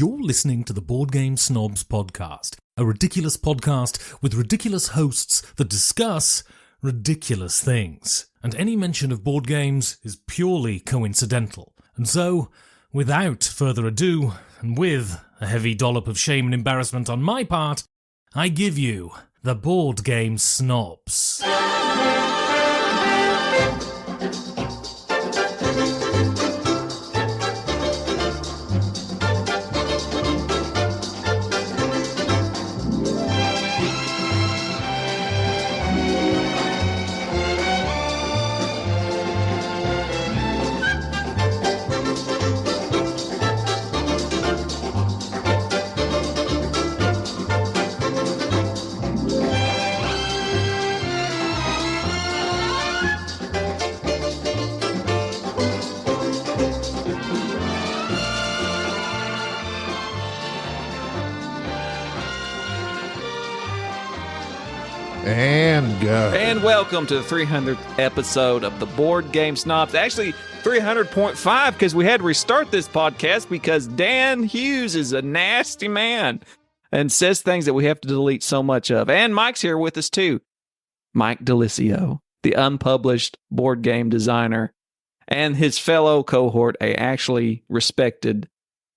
You're listening to the Board Game Snobs podcast, a ridiculous podcast with ridiculous hosts that discuss ridiculous things. And any mention of board games is purely coincidental. And so, without further ado, and with a heavy dollop of shame and embarrassment on my part, I give you the Board Game Snobs. And go. And welcome to the 300th episode of the Board Game Snobs. Actually, 300.5 because we had to restart this podcast because Dan Hughes is a nasty man and says things that we have to delete so much of. And Mike's here with us too. Mike Dilisio, the unpublished board game designer, and his fellow cohort, a actually respected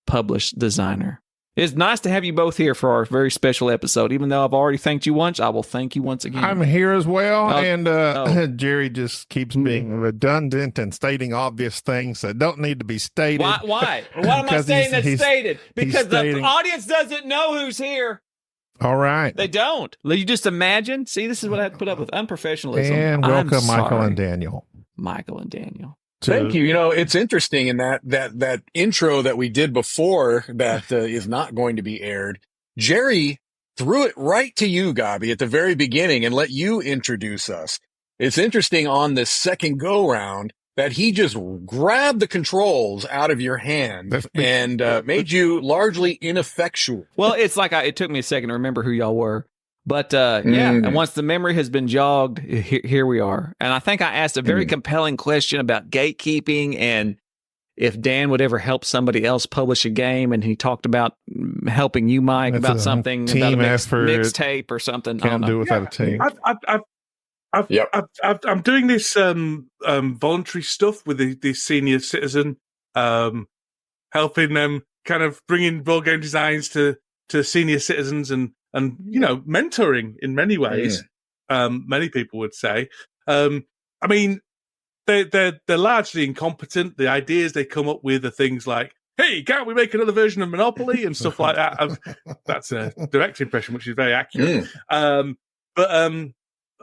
published designer. It's nice to have you both here for our very special episode. Even though I've already thanked you once, I will thank you once again. I'm here as well, and Jerry just keeps being redundant and stating obvious things that don't need to be stated. Why? Why am I saying that's stated? Because the audience doesn't know who's here. All right. They don't. You just imagine. See, this is what I had to put up with unprofessionalism. And welcome, Michael and Daniel. Michael and Daniel. Thank you. You know, it's interesting in that intro that we did before that is not going to be aired. Jerry threw it right to you, Gabi, at the very beginning and let you introduce us. It's interesting on this second go round that he just grabbed the controls out of your hand and made you largely ineffectual. Well, it's like it took me a second to remember who y'all were. But and once the memory has been jogged, here we are. And I think I asked a very compelling question about gatekeeping and if Dan would ever help somebody else publish a game. And he talked about helping you, Mike, about something, about a mixtape or something. Can't do without a team. I'm doing this voluntary stuff with the senior citizen, helping them kind of bringing board game designs to senior citizens and you know, mentoring in many ways. Many people would say. I mean, they're largely incompetent. The ideas they come up with are things like, "Hey, can't we make another version of Monopoly?" and stuff like that. That's a direct impression, which is very accurate.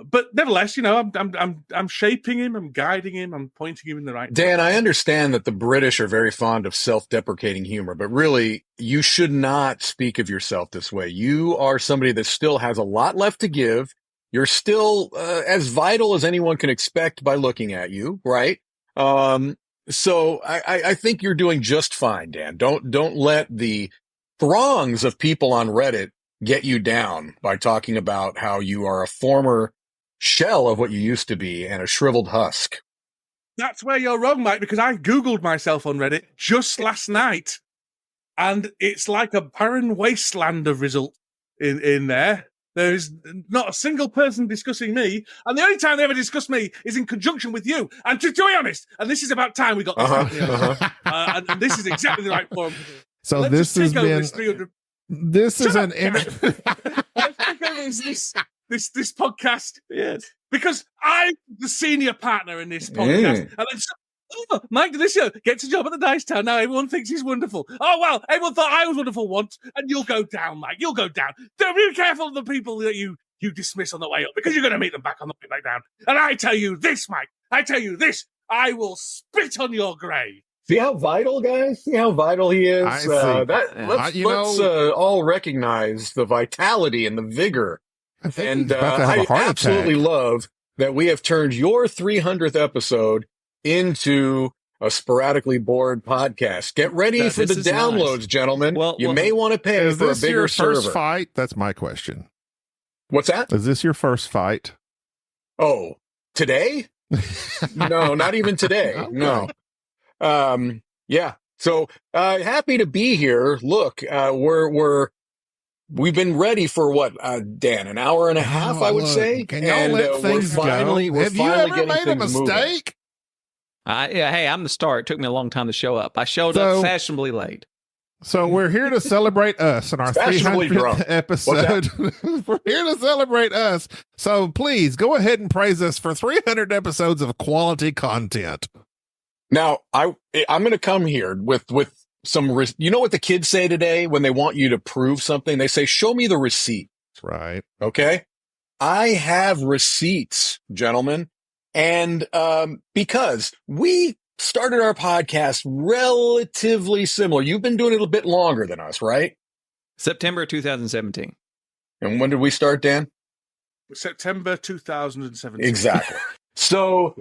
But nevertheless, you know, I'm shaping him, I'm guiding him, I'm pointing him in the right Dan, I understand that the British are very fond of self-deprecating humor, but really, you should not speak of yourself this way. You are somebody that still has a lot left to give. You're still as vital as anyone can expect by looking at you, right? So I think you're doing just fine, Dan. Don't let the throngs of people on Reddit get you down by talking about how you are a former shell of what you used to be and a shriveled husk. That's where you're wrong, Mike, because I Googled myself on Reddit just last night, and it's like a barren wasteland of results in there. There's not a single person discussing me, and the only time they ever discuss me is in conjunction with you. And to be honest, and this is about time we got this and this is exactly the right forum. So let's this has been... This is an... This podcast, yes, because I'm the senior partner in this podcast, and then Mike Dilisio gets a job at the Dice Town. Now everyone thinks he's wonderful. Oh well, everyone thought I was wonderful once, and you'll go down, Mike. You'll go down. Don't be careful of the people that you dismiss on the way up, because you're going to meet them back on the way back down. And I tell you this, Mike. I tell you this. I will spit on your grave. See how vital, guys? See how vital he is? Let's all recognize the vitality and the vigor. I absolutely love that we have turned your 300th episode into a sporadically bored podcast. Get ready for the downloads, nice. Gentlemen. You may want to pay for a bigger server. Is this your first fight? That's my question. What's that? Is this your first fight? Oh, today? No, not even today. Okay. No. Yeah. So happy to be here. Look, we've been ready for what, Dan, an hour and a half, I would say. Can y'all let things go? Have you ever made a mistake? Hey, I'm the star. It took me a long time to show up. I showed up fashionably late. So we're here to celebrate us in our 300th episode. We're here to celebrate us. So please go ahead and praise us for 300 episodes of quality content. Now, I'm going to come here with some, you know what the kids say today when they want you to prove something? They say, show me the receipt. That's right. Okay. I have receipts, gentlemen. And because we started our podcast relatively similar. You've been doing it a bit longer than us, right? September 2017. And when did we start, Dan? September 2017. Exactly. So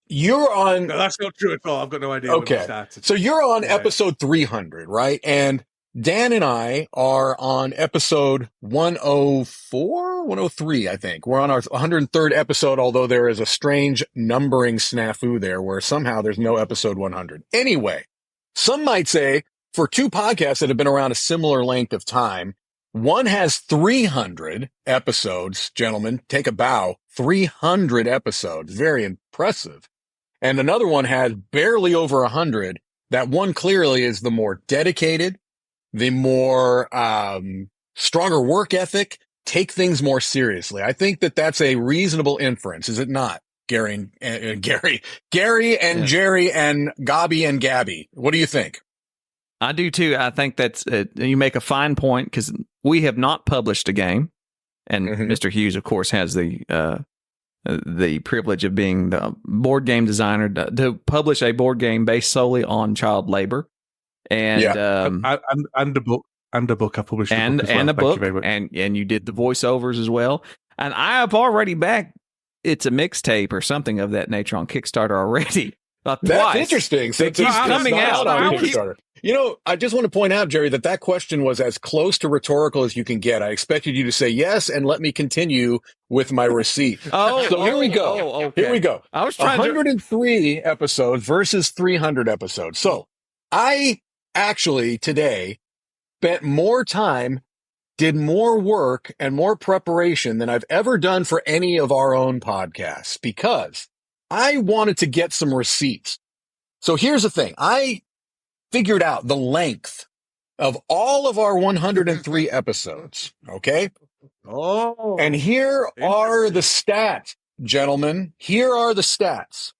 you're on... No, that's not true at all. I've got no idea when we started. So you're on episode 300, right? And Dan and I are on episode 104, 103, I think. We're on our 103rd episode, although there is a strange numbering snafu there where somehow there's no episode 100. Anyway, some might say for two podcasts that have been around a similar length of time, one has 300 episodes, gentlemen, take a bow, 300 episodes, very impressive. And another one has barely over 100. That one clearly is the more dedicated, the more stronger work ethic, take things more seriously. I think that that's a reasonable inference, is it not, Gary and Jerry and Gabi and Gabby? What do you think? I do too. I think that's you make a fine point because we have not published a game, and Mr. Hughes, of course, has the privilege of being the board game designer to publish a board game based solely on child labor. And and a book I published and a book and you did the voiceovers as well. And I have already backed it's a mixtape or something of that nature on Kickstarter already. That's interesting. So it keeps coming out on Kickstarter. You know, I just want to point out, Jerry, that question was as close to rhetorical as you can get. I expected you to say yes and let me continue with my receipt. Here we go. Okay. Here we go. I was trying 103 episodes versus 300 episodes. So I actually today spent more time, did more work and more preparation than I've ever done for any of our own podcasts because I wanted to get some receipts. So here's the thing. I figured out the length of all of our 103 episodes. Okay. Oh, and here are the stats, gentlemen. Here are the stats.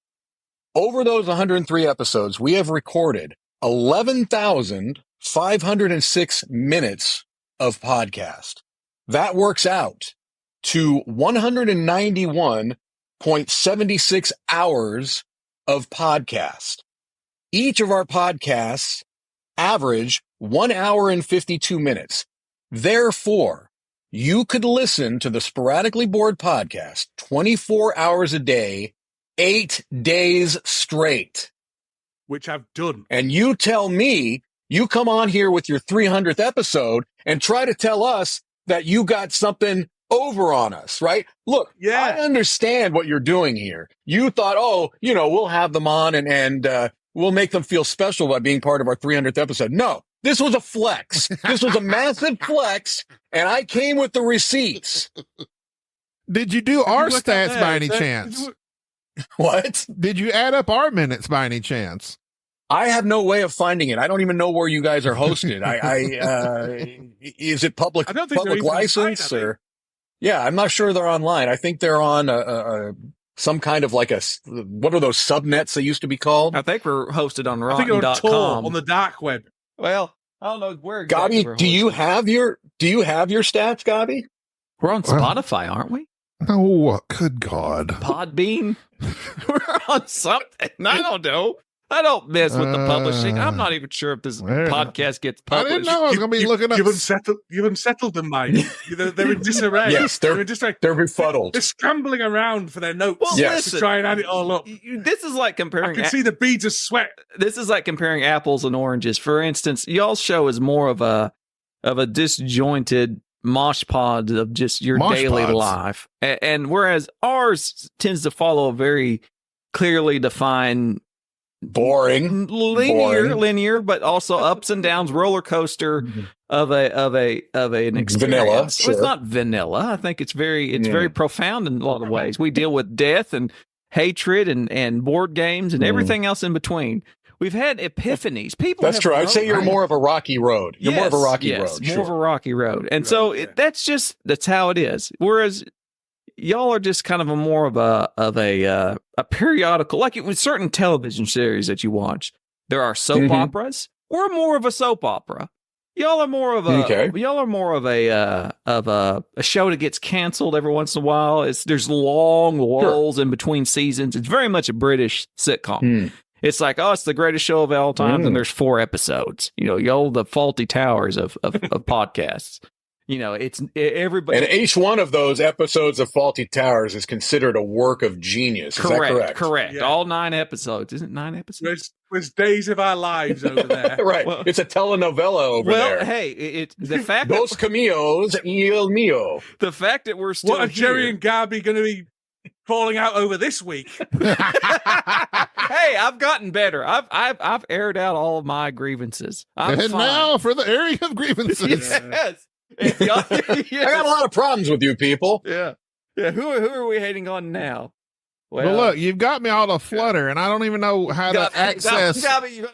Over those 103 episodes, we have recorded 11,506 minutes of podcast. That works out to 191.76 hours of podcast. Each of our podcasts average 1 hour and 52 minutes. Therefore, you could listen to the Sporadically Bored podcast 24 hours a day, 8 days straight. Which I've done. And you tell me, you come on here with your 300th episode and try to tell us that you got something over on us, right? Look, I understand what you're doing here. You thought, we'll have them on and we'll make them feel special by being part of our 300th episode. No, this was a flex. This was a massive flex, and I came with the receipts. Did you do our stats by any chance? What? Did you add up our minutes by any chance? I have no way of finding it. I don't even know where you guys are hosted. Is it public license or? Yeah, I'm not sure they're online. I think they're on some kind of like what are those subnets they used to be called? I think we're hosted on rotten.com. On the dark web. Well, I don't know where exactly. Gabi, do you have your stats, Gabi? We're on Spotify, aren't we? No, good God. Podbean? We're on something. I don't know. I don't mess with the publishing. I'm not even sure if this podcast gets published. I didn't know I was going to be looking up. You've unsettled them, Mike. They're in disarray. Yes, they're befuddled. They're scrambling around for their notes to try and add it all up. This is like comparing. I can see the beads of sweat. This is like comparing apples and oranges. For instance, y'all's show is more of a disjointed mosh pod of just your daily life, and whereas ours tends to follow a very clearly defined boring, linear, but also ups and downs, roller coaster of an experience. Vanilla. Sure. Well, it's not vanilla. I think it's very profound in a lot of ways. We deal with death and hatred and board games and everything else in between. We've had epiphanies. That's true. I'd say you're more of a rocky road. You're more of a rocky road. More of a rocky road. And so that's how it is. Whereas y'all are just kind of more of a periodical, like with certain television series that you watch. There are soap operas. We're more of a soap opera. Y'all are more of a show that gets canceled every once in a while. There's long lulls in between seasons. It's very much a British sitcom. It's like, it's the greatest show of all time, and there's 4 episodes. Y'all the Faulty Towers of podcasts. It's everybody. And each one of those episodes of Faulty Towers is considered a work of genius. Is that correct? Correct. Yeah. All 9 episodes. Isn't it 9 episodes? There's days of our lives over there. Right. Well, it's a telenovela over there. Well, hey, the fact Dos Camillos y el mío. The fact that we're still What are Jerry and Gabby going to be falling out over this week? Hey, I've gotten better. I've aired out all of my grievances. Now for the airing of grievances. Yes. I got a lot of problems with you people. Yeah. Who are we hating on now? Well, look, you've got me all aflutter, and I don't even know how to access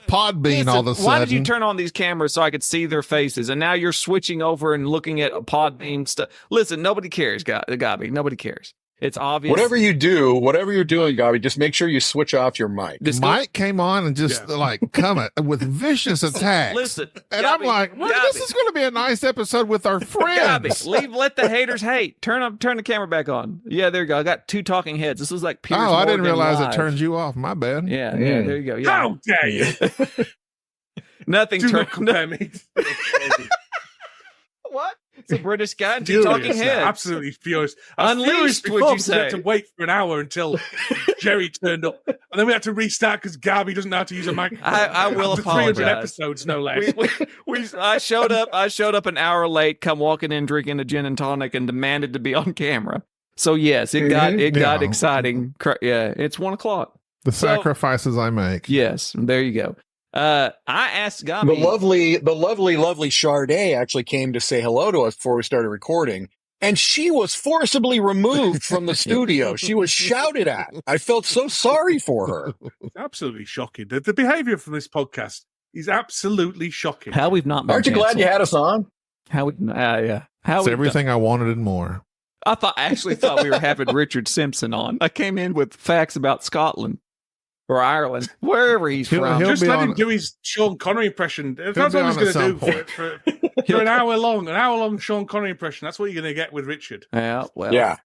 Podbean all of a sudden. Why did you turn on these cameras so I could see their faces? And now you're switching over and looking at Podbean stuff. Listen, nobody cares, Gabi. Nobody cares. It's obvious. Whatever you're doing, Gabi, just make sure you switch off your mic. Mike came on and just come with vicious attacks. Listen, and Gabi, I'm like, this is going to be a nice episode with our friends. Gabi, let the haters hate. Turn the camera back on. Yeah, there you go. I got 2 talking heads. This was like Piers Morgan. I didn't realize live. It turned you off. My bad. Yeah, there you go. Yeah. How dare you? Nothing Do not compare me. What? It's a British guy and 2 talking heads. Absolutely furious. Unleashed, would you say? We had to wait for an hour until Jerry turned up. And then we had to restart because Gabi doesn't know how to use a microphone. I will apologize. 300 episodes, no less. I showed up an hour late, come walking in, drinking a gin and tonic, and demanded to be on camera. So yes, it got exciting. Yeah, it's 1:00. The sacrifices I make. Yes, there you go. I asked Gabi. The lovely Sade actually came to say hello to us before we started recording, and she was forcibly removed from the studio. She was shouted at. I felt so sorry for her. It's absolutely shocking. The behavior from this podcast is absolutely shocking. How we've not been Aren't you canceled. glad you had us on? It's everything I wanted and more. I actually thought we were having Richard Simpson on. I came in with facts about Scotland. Or Ireland, wherever he's from. Just let him do his Sean Connery impression. That's what he's going to do for an hour long Sean Connery impression. That's what you're going to get with Richard. Yeah, well, yeah.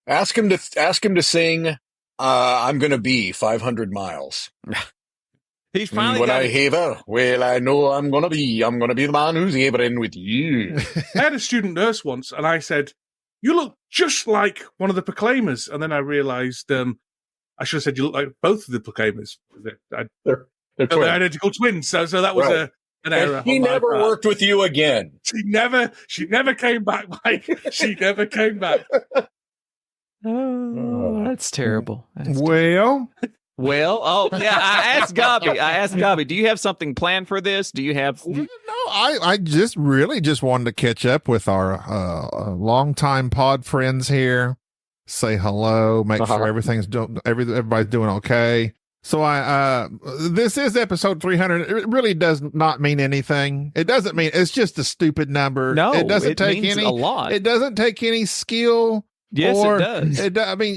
Ask him to sing. I'm going to be 500 miles. He's finally when I haver, well, I know I'm going to be the man who's havering with you. I had a student nurse once, and I said, "You look just like one of the Proclaimers," and then I realized. I should have said you look like both of the Proclaimers. They're identical twins. So that was an error. And he never worked with you again. She never came back, Mike. She never came back. Oh, that's terrible. Well, yeah. I asked Gabi, do you have something planned for this? Do you have? No, I just wanted to catch up with our longtime pod friends here. Say hello, make sure everybody's doing okay. So this is episode 300. It really does not mean anything. It doesn't mean, it's just a stupid number. No, it doesn't take means a lot. It doesn't take any skill. Yes, it does. I mean,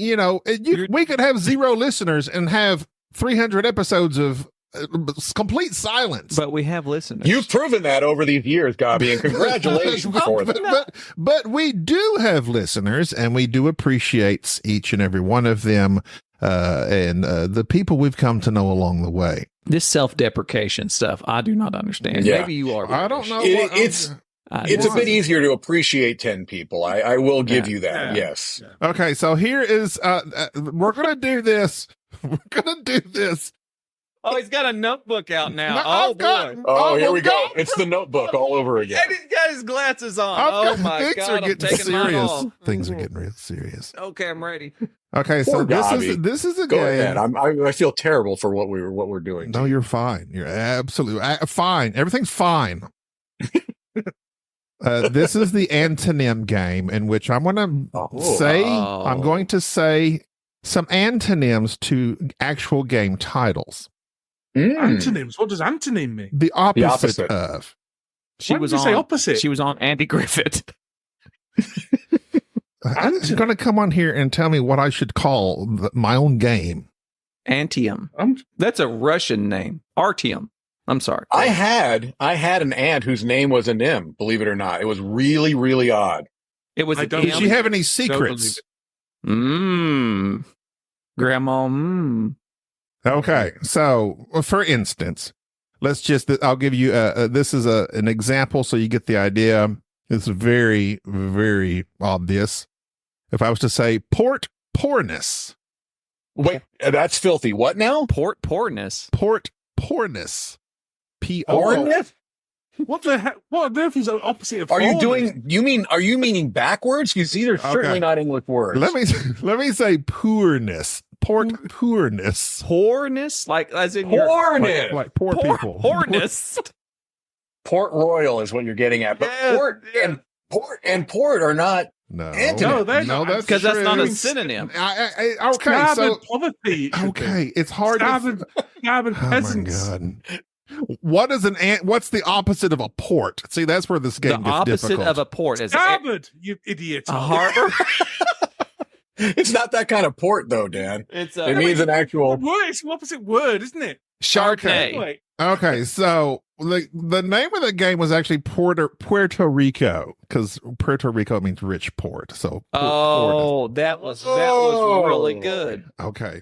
we could have 0 listeners and have 300 episodes of complete silence. But we have listeners. You've proven that over these years, Gabi, and congratulations for that. But we do have listeners, and we do appreciate each and every one of them, and the people we've come to know along the way. This self-deprecation stuff, I do not understand. Yeah. Maybe you are. I don't know. It's a bit easier to appreciate 10 people. I will give you that. Yeah. Yes. Okay, so here is we're gonna do this. We're gonna do this Oh, he's got a notebook out now. No, Oh, I've got- boy. Oh, here we go. God. It's the Notebook all over again. And he's got his glasses on. I've Oh, my things God. are I'm getting taking mine serious. off. Things are getting real serious. Okay, I'm ready. Okay, so Poor Gabi. this is a Go game. ahead. I feel terrible for what we're doing. No, you're fine. You're absolutely fine. Everything's fine. This is the antonym game in which I'm going to say some antonyms to actual game titles. Antonyms. What does antonym mean? The opposite of. Why did you say opposite? She was on Andy Griffith. I'm going to come on here and tell me what I should call my own game. Antium. That's a Russian name. Artium. I'm sorry. I had an aunt whose name was an M, believe it or not. It was really, really odd. It was. Did she have any secrets? Grandma. Okay, so for instance, I'll give you this is an example so you get the idea. It's very, very obvious. If I was to say port poorness. Wait, that's filthy. What now? Port poorness. Port poorness. Poorness? What the heck? What on earth is the opposite of Are you poorness? are you meaning backwards? You see, there's certainly not English words. Let me say poorness. Port poorness. Poorness? Like as in Poorness. Like poor people. Poorness. Port Royal is what you're getting at. But port are not antonyms. That's because that's not a true. synonym. Okay, Starving so poverty. okay, it's hard Starving peasants. Oh my God. What's the opposite of a port? See, that's where this game gets opposite difficult. of a port is Starboard, you idiot. a harbor. It's not that kind of port, though, Dan. It means an actual. It's the opposite word, isn't it? Chardonnay. Wait. Okay, so the name of the game was actually Puerto Rico, because Puerto Rico means rich port. So that was really good. Okay,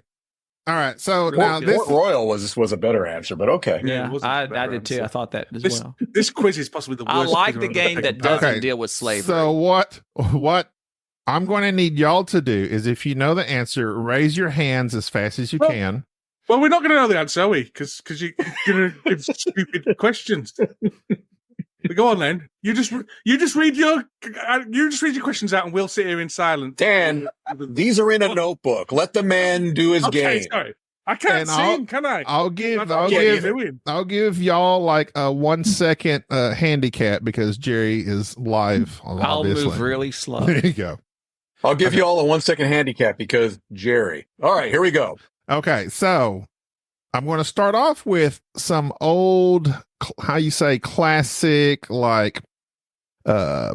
all right. So Port, now this Port Royal was a better answer, but okay. Yeah, it I wasn't did too. answer. I thought that as well. This quiz is possibly the I worst. like quiz the I've game ever that taken part in. doesn't deal with slavery. So what I'm going to need y'all to do is, if you know the answer, raise your hands as fast as you can. Well, we're not going to know the answer, are we? Because you're going to give stupid questions. But go on then. You just read your questions out, and we'll sit here in silence. Dan, these are in a notebook. Let the man do his game. Sorry. I can't sing, can I? I'll give y'all like a 1 second handicap because Jerry is live. I'll move really slow. There you go. I'll give you all a 1 second handicap because Jerry. All right, here we go. Okay, so I'm going to start off with some old, classic, like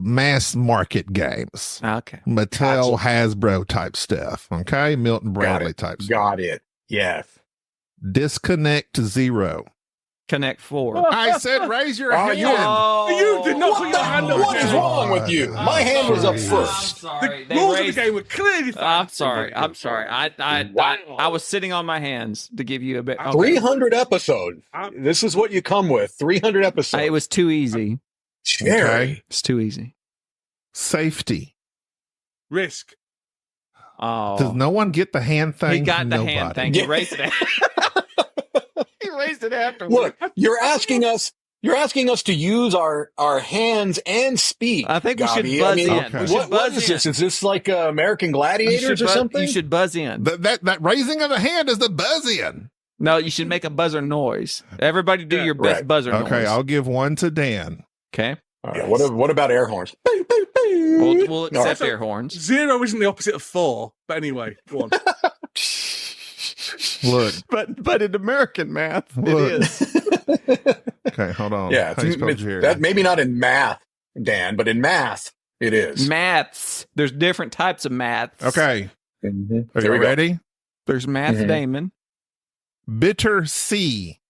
mass market games. Okay. Mattel, Hasbro type stuff. Okay, Milton Bradley type stuff. Got it. Yes. Disconnect Zero. Connect 4. I said raise your hand. You did not put your hand up. What is wrong with you? My hand was up first. I'm sorry. The rules of the game were clearly I'm sorry. I was sitting on my hands to give you a bit. Okay. 300 episodes. This is what you come with. 300 episodes. It was too easy. Jerry. Okay. It's too easy. Safety. Risk. Oh. Does no one get the hand thing? He got the Nobody. hand thing. He raised it. He raised it after. Look, you're asking us to use our hands and speak. I think we should Gabi. buzz in. Okay. We should What buzz is in. this? Is this like American Gladiators or something? You should buzz in. That raising of the hand is the buzz in. No, you should make a buzzer noise. Everybody do your best right. buzzer noise. Okay, I'll give one to Dan. Okay. All right, what about air horns? We'll accept right. air horns. 0 isn't the opposite of 4. But anyway, go on. Look. But in American math, Look. it is. Okay, hold on. Yeah, How do you spell Jerry? that maybe not in math, Dan, but in math it is. Maths. There's different types of maths. Okay. Mhm. Are Here you we go. ready? There's Math Mhm. Damon. Bitter C.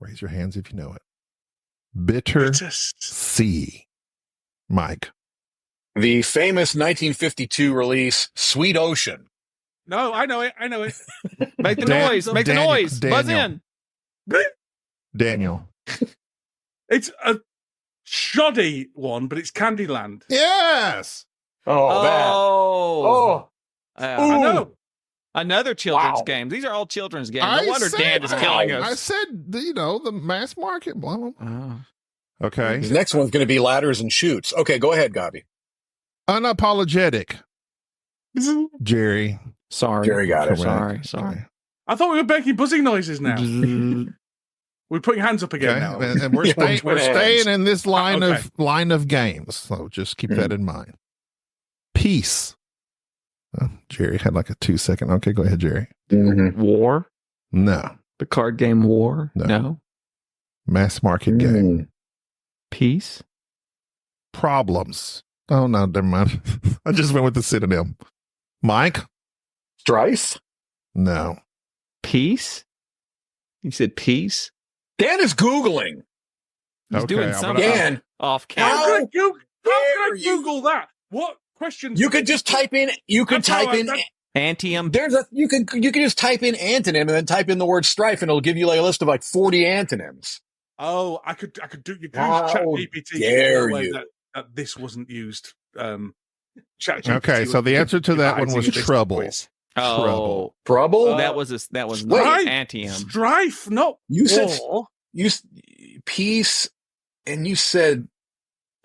Raise your hands if you know it. Bitter Just C. Mike. The famous 1952 release, Sweet Ocean. no, I know it. Make the Dan- noise. Make the Daniel- noise. Buzz Daniel. in. Daniel. It's a shoddy one, but it's Candyland. Yes. Oh, that. Oh. Oh, Yeah. I know. Another children's game. These are all children's games. No wonder Dan is killing us. I said, the mass market. Blah, blah. Okay. The next one's going to be ladders and chutes. Okay, go ahead, Gabi. Unapologetic. Jerry. Sorry. Jerry got it. Sorry. I thought we were making buzzing noises now. We're putting hands up again now. And we're staying in this line of games. So just keep that in mind. Peace. Jerry had like a 2-second. Okay, go ahead, Jerry. War? No. The card game War? No. Mass market game. Peace? Problems. Oh, no, never mind. I just went with the synonym. Mike? Strife? No. Peace? You said peace? Dan is Googling. He's doing something off camera. How can I Google that? What questions? You could just type in. You could type in antium. You can just type in antonym and then type in the word strife, and it'll give you like a list of like 40 antonyms. Oh, I could do. You can How use ChatGPT. dare you? That this wasn't used. Okay, so the answer to that one was trouble. Trouble. That was not antium. Strife. No, you said peace, and you said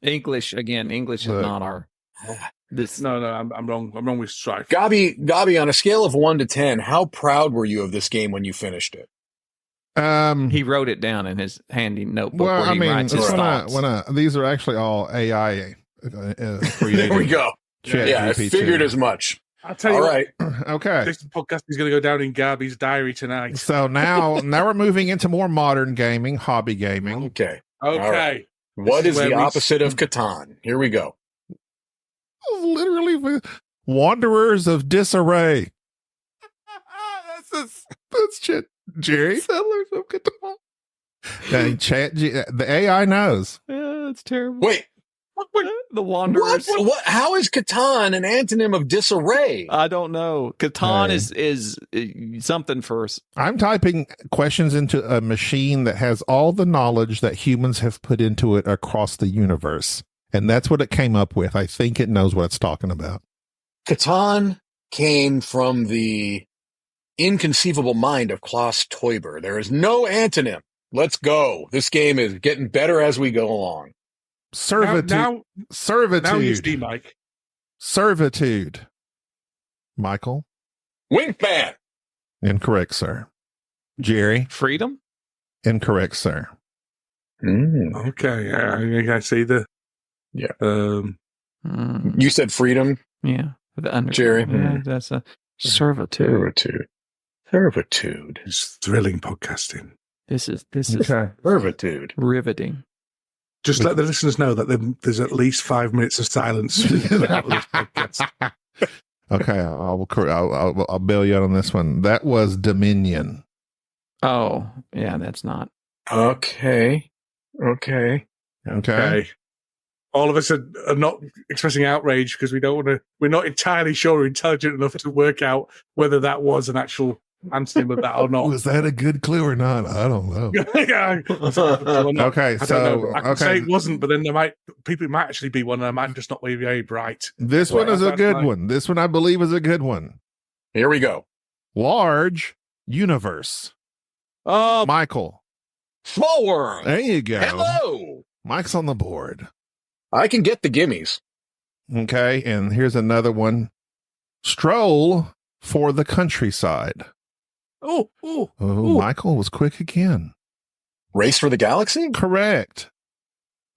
English again. English is not our. This. No, I'm wrong. I'm wrong with strife. Gabi, on a scale of 1 to 10, how proud were you of this game when you finished it? He wrote it down in his handy notebook. Well, where he writes his thoughts. These are actually all AI. There we go. Yeah, I figured as much. I'll tell you. All right. Okay. This podcast is going to go down in Gabi's diary tonight. So now we're moving into more modern gaming, hobby gaming. Okay. Right. What is the opposite of Catan? Here we go. Literally, Wanderers of Disarray. That's shit, Jerry. Settlers of Catan. The AI knows. Yeah, it's terrible. Wait. The Wanderers. What? How is Catan an antonym of disarray? I don't know. Catan is something first. I'm typing questions into a machine that has all the knowledge that humans have put into it across the universe. And that's what it came up with. I think it knows what it's talking about. Catan came from the inconceivable mind of Klaus Teuber. There is no antonym. Let's go. This game is getting better as we go along. Servitude. Servitude. Now you see, Mike. Servitude. Michael? Winkman. Incorrect, sir. Jerry? Freedom? Incorrect, sir. Okay. I see the... Yeah. You said freedom? Yeah. Jerry? Yeah, that's a servitude. Servitude. It's thrilling podcasting. This is servitude. Riveting. Just let the listeners know that there's at least 5 minutes of silence. Okay, I'll bail you out on this one. That was Dominion. Oh, yeah, that's not. Okay. All of us are not expressing outrage because we're not entirely sure or intelligent enough to work out whether that was an actual antonym of that or not. Was that a good clue or not? I don't know. Okay, I can say it wasn't, but then people might actually be one, and I might just not be very bright. This one is a good one. This one I believe is a good one. Here we go. Large universe. Michael. Small world. There you go. Hello. Mike's on the board. I can get the gimmies. Okay, and here's another one. Stroll for the countryside. Oh, Michael was quick again. Race for the Galaxy? Correct.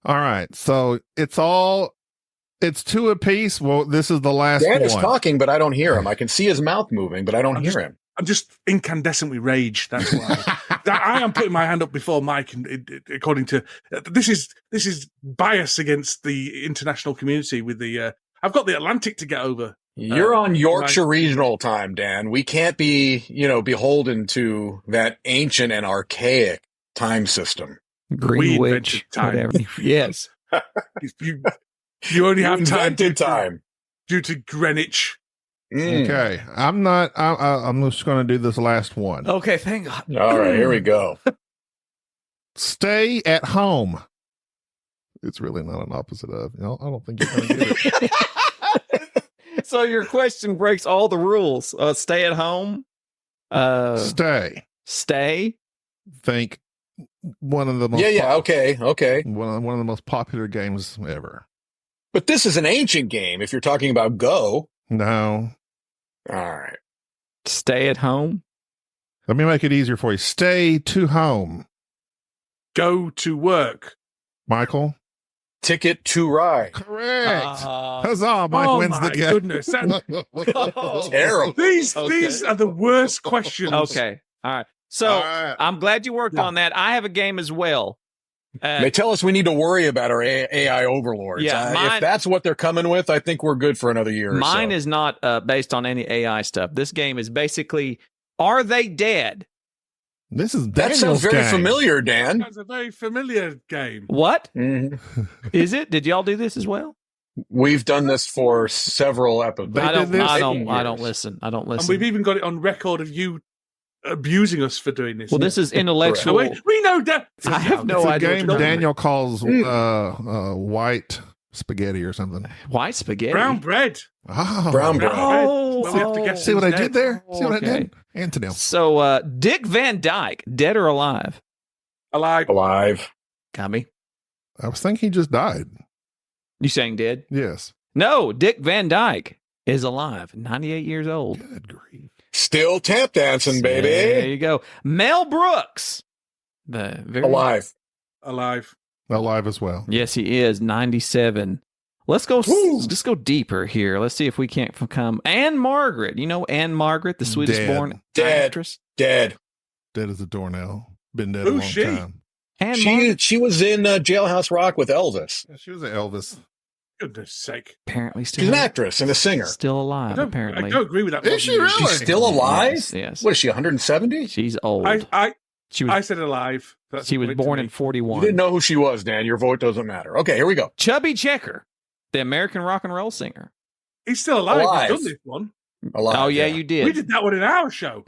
All right, so it's two apiece. Well, this is the last one. Dan is talking, but I don't hear him. I can see his mouth moving, but I don't hear him. I'm just incandescent with rage. That's why. I am putting my hand up before Mike, and according to this is bias against the international community. With the I've got the Atlantic to get over. You're on Yorkshire regional time, Dan. We can't be, beholden to that ancient and archaic time system. Greenwich time. Yes. You only have time due to Greenwich. Okay. I'm just going to do this last one. Okay. Thank God. All right. Here we go. Stay at home. It's really not an opposite of. I don't think you're going to get it. So your question breaks all the rules. Stay at home. Stay. Think one of the most. Okay. One of the most popular games ever. But this is an ancient game. If you're talking about Go. No. All right. Stay at home. Let me make it easier for you. Stay to home. Go to work. Michael. Ticket to ride. Correct. Huzzah! Mike wins the game. Goodness. Terrible. These are the worst questions. Okay. All right. So I'm glad you worked on that. I have a game as well. They tell us we need to worry about our AI overlords. Yeah, if that's what they're coming with, I think we're good for another year. Mine is not based on any AI stuff. This game is basically, are they dead? This is that sounds very familiar, Dan. That's a very familiar game. What? Mm-hmm. Is it? Did y'all do this as well? We've done this for several episodes. I don't listen. And we've even got it on record of you abusing us for doing this. Well, this is intellectual. We know that. I have no idea. It's a game Daniel calls white spaghetti or something. White spaghetti? Brown bread. Oh. Brown bread. Well, we have to guess see what I did there? Oh, see what I did? Antonil. So, Dick Van Dyke, dead or alive? Alive. Got me. I was thinking he just died. You saying dead? Yes. No, Dick Van Dyke is alive. 98 years old. Good grief. Still tap dancing, baby. There you go. Mel Brooks. Alive as well. Yes, he is. 97. Let's go deeper here. Let's see if we can't come. Anne Margaret. You know Anne Margaret, the Swedish-born actress? Dead as a doornail. Been dead a long time. She was in Jailhouse Rock with Elvis. Yeah, she was an Elvis. Goodness sake. Apparently still. She's an actress and a singer. Still alive, apparently. I don't agree with that. Is she really? She's still alive? Yes. What is she, 170? She's old. I said alive. She was born in 41. You didn't know who she was, Dan. Your vote doesn't matter. Okay, here we go. Chubby Checker, the American rock and roll singer. He's still alive. We've done this one. Alive, oh, yeah, you did. We did that one in our show.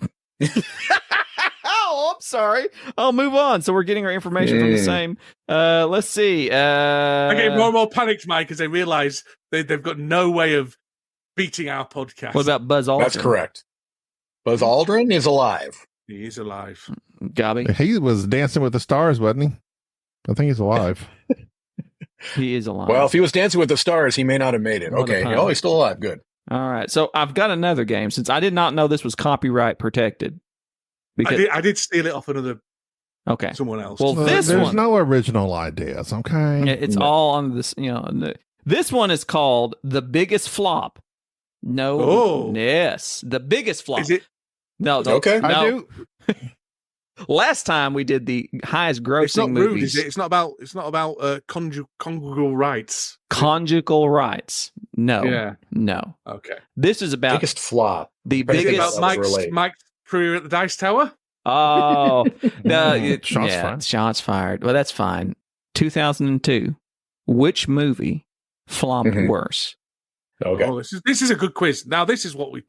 Oh, I'm sorry. I'll move on. So we're getting our information from the same. Let's see. I get more and more panicked, Mike, because they realize they've got no way of beating our podcast. What about Buzz Aldrin? That's correct. Buzz Aldrin is alive. He is alive. Gabby? He was Dancing with the Stars, wasn't he? I think he's alive. He is alive. Well, if he was Dancing with the Stars, he may not have made it. Okay. Oh, he's still alive. Good. All right. So I've got another game, since I did not know this was copyright protected. Because I did steal it off someone else. Well, there's no original ideas, okay? Yeah, it's all on this, this one is called The Biggest Flop. No. Oh. Yes. The Biggest Flop. Is it? No. Okay. No. I do. Last time we did the highest grossing It's not movies. rude, is it? It's not about conjugal rights. Conjugal rights. No. Yeah. No. Okay. This is about Biggest flop. the I think biggest. about Mike's career at the Dice Tower. Oh, no, Shots fired. Shots fired. Well, that's fine. 2002. Which movie flopped worse? Okay. Oh, this is a good quiz. Now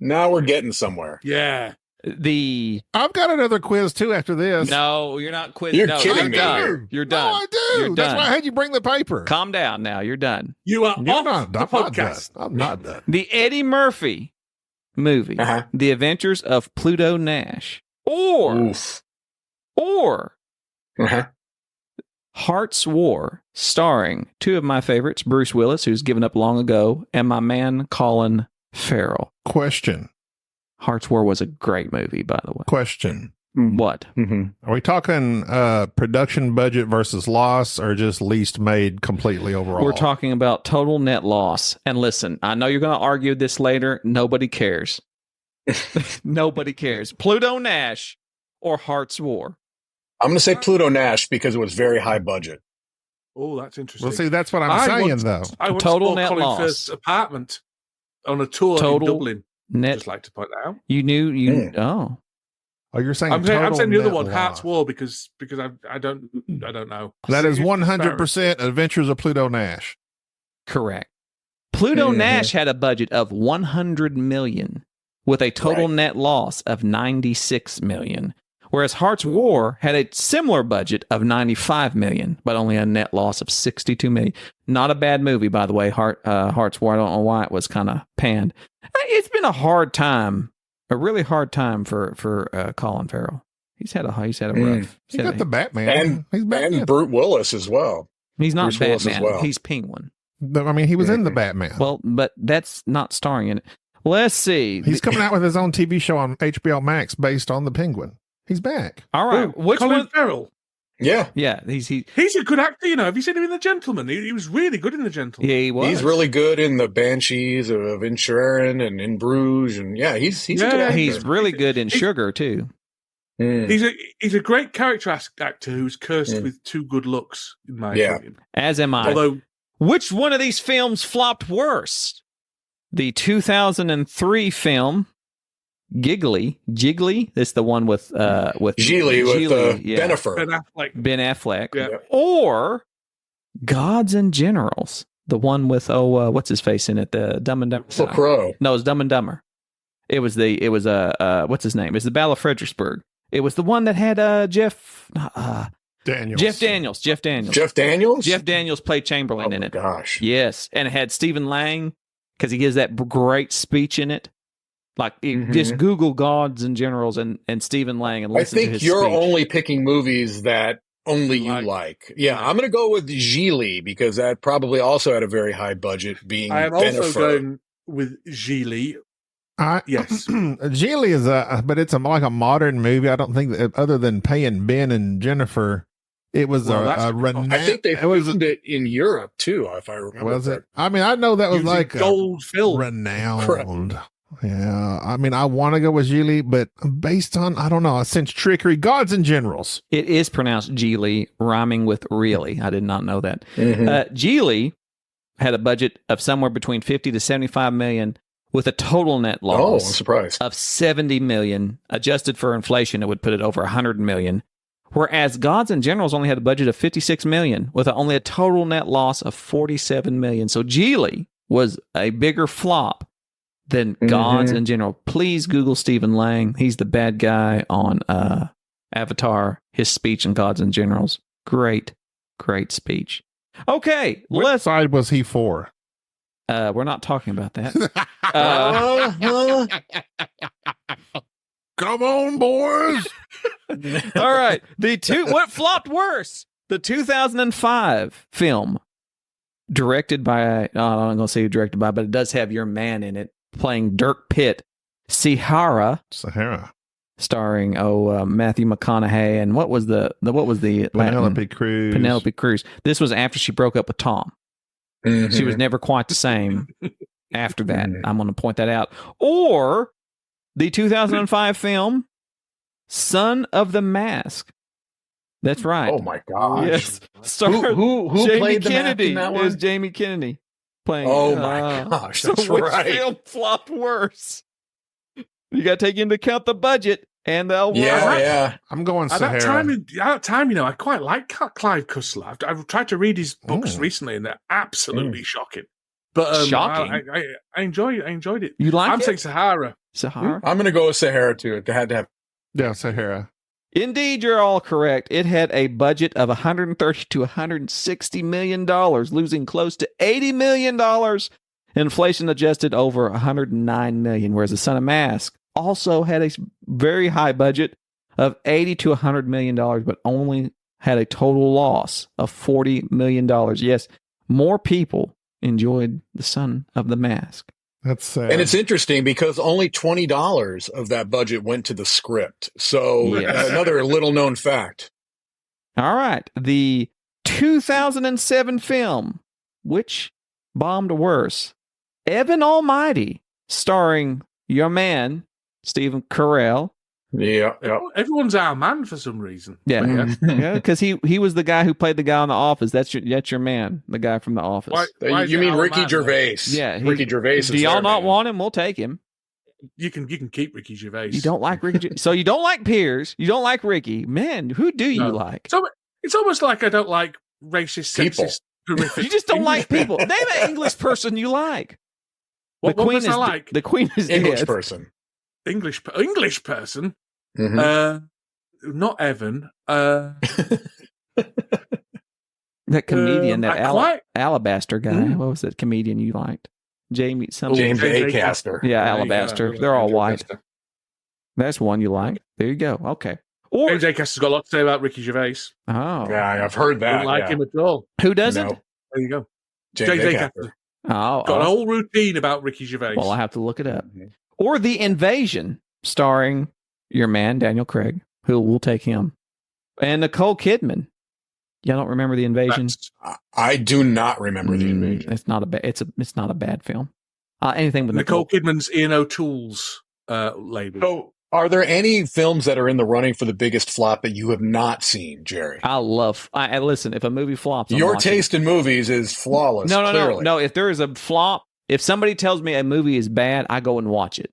Now we're getting somewhere. Yeah. I've got another quiz too after this. No, you're not quizzing. You're no, kidding me. You're done. No, I do. You're That's done. why I had you bring the paper. Calm down now. You're done. You are You're off not, the I'm podcast. not done. I'm not done. The Eddie Murphy movie, The Adventures of Pluto Nash, or Heart's War, starring two of my favorites, Bruce Willis, who's given up long ago, and my man Colin Farrell. Question. Heart's War was a great movie, by the way. Question. What? Are we talking production budget versus loss, or just least made completely overall? We're talking about total net loss. And listen, I know you're going to argue this later. Nobody cares. Nobody cares. Pluto Nash or Heart's War? I'm going to say Pluto Nash because it was very high budget. Oh, that's interesting. Well, see, that's what I'm saying, though. I once Total bought net Colin loss. Firth's apartment on a tour in Dublin. Net. Just like to point that out. You knew. Oh. Oh, you're saying I'm saying the other net one, loss. Heart's War, because I don't know. That is 100% Adventures of Pluto Nash. Correct. Pluto Nash had a budget of $100 million with a total net loss of $96 million. Whereas Hearts War had a similar budget of $95 million, but only a net loss of $62 million. Not a bad movie, by the way, Hearts War. I don't know why it was kind of panned. It's been a hard time, a really hard time for Colin Farrell. He's had a rough. He got the Batman. He's Batman. And Bruce Willis as well. He's not Bruce Batman. He's Penguin. I mean, he was in the Batman. Well, but that's not starring in it. Let's see. He's coming out with his own TV show on HBO Max based on the Penguin. He's back. All right. Which Colin Farrell? Yeah. Yeah. He's a good actor, you know. Have you seen him in The Gentleman? He was really good in The Gentleman. Yeah, he was. He's really good in The Banshees of Inisherin and in Bruges. And yeah, he's a good actor. He's really good in Sugar, too. He's a great character actor who's cursed with too good looks, in my opinion. As am I. Although, which one of these films flopped worse? The 2003 film Jiggly. That's the one with Geely with Bennifer. Ben Affleck. Or Gods and Generals, the one with what's his face in it? The Dumb and Dumber. Russell Crowe. No, it was Dumb and Dumber. It was what's his name? It's the Battle of Fredericksburg. It was the one that had Jeff Daniels. Jeff Daniels. Jeff Daniels? Jeff Daniels played Chamberlain in it. Gosh. Yes. And it had Stephen Lang, because he gives that great speech in it. Like, just Google Gods and Generals and Stephen Lang and listen to his speech. I think you're only picking movies that only you like. Yeah, I'm going to go with Geely, because that probably also had a very high budget, being I am Bennifer. Also going with Geely. Yes. Geely is like a modern movie. I don't think that, other than paying Ben and Jennifer, it was a renowned. I think they filmed it in Europe too, if I remember. Was it? I mean, I know that was like gold film, renowned. Correct. Yeah, I mean, I want to go with Geely, but based on, I don't know, I sense trickery. Gods and Generals. It is pronounced Geely, rhyming with really. I did not know that. Geely had a budget of somewhere between 50 to 75 million, with a total net loss. Oh, I'm surprised. Of 70 million. Adjusted for inflation, it would put it over 100 million. Whereas Gods and Generals only had a budget of 56 million, with only a total net loss of 47 million. So Geely was a bigger flop than Gods and General. Please Google Stephen Lang. He's the bad guy on Avatar. His speech in Gods and Generals. Great speech. Okay, what side was he for? We're not talking about that. Come on, boys. All right. What flopped worse? The 2005 film, directed by, I'm not going to say who directed by, but it does have your man in it, playing Dirk Pitt, Sahara, starring Matthew McConaughey, and what was the Penelope Cruz. Penelope Cruz. This was after she broke up with Tom. She was never quite the same after that. I'm going to point that out. Or the 2005 film Son of the Mask. That's right. Oh my gosh! Yes, who played the Kennedy? In that one? It was Jamie Kennedy playing. Oh my gosh! That's so which right. film flopped worse? You got to take into account the budget and the overall. Yeah. I'm going At Sahara. that time, I quite like Clive Cussler. I've tried to read his books recently, and they're absolutely shocking. But shocking. I enjoyed it. You like it? I'm saying Sahara. Sahara. I'm going to go with Sahara too. It had to have. Yeah, Sahara. Indeed, you're all correct. It had a budget of $130 to $160 million, losing close to $80 million. Inflation adjusted over $109 million, whereas The Son of Mask also had a very high budget of $80 to $100 million, but only had a total loss of $40 million. Yes, more people enjoyed The Son of the Mask. That's and it's interesting because only $20 of that budget went to the script. So another little known fact. All right. The 2007 film, which bombed worse? Evan Almighty, starring your man, Stephen Carell. Yeah. Everyone's our man for some reason. Yeah, because he was the guy who played the guy on The Office. That's your man, the guy from The Office. Why you mean Ricky Gervais? Yeah, Ricky Gervais. Do y'all not want him? We'll take him. You can keep Ricky Gervais. You don't like Ricky? So you don't like Piers? You don't like Ricky? Man, who do you like? So it's almost like I don't like racist, sexist, horrific. You just don't like people. Name an English person you like. What was I like? The Queen is English dead. person. English person. not Evan. That comedian, Alabaster guy. Mm. What was that comedian you liked? James Acaster. Yeah, Alabaster. They're all white. That's one you like. There you go. Okay. Or James Acaster's got a lot to say about Ricky Gervais. Oh, yeah, I've heard that. Don't like him at all. Who doesn't? No. There you go. James Acaster. Oh, got a whole routine about Ricky Gervais. Well, I have to look it up. Mm-hmm. Or The Invasion, starring your man Daniel Craig, who will take him, and Nicole Kidman. Y'all don't remember The Invasion? I do not remember The Invasion. It's not a bad. It's not a bad film. Anything with Nicole Kidman's Ian O'Toole's label. So, are there any films that are in the running for the biggest flop that you have not seen, Jerry? I listen. If a movie flops, your taste in movies is flawless. No. If there is a flop, if somebody tells me a movie is bad, I go and watch it.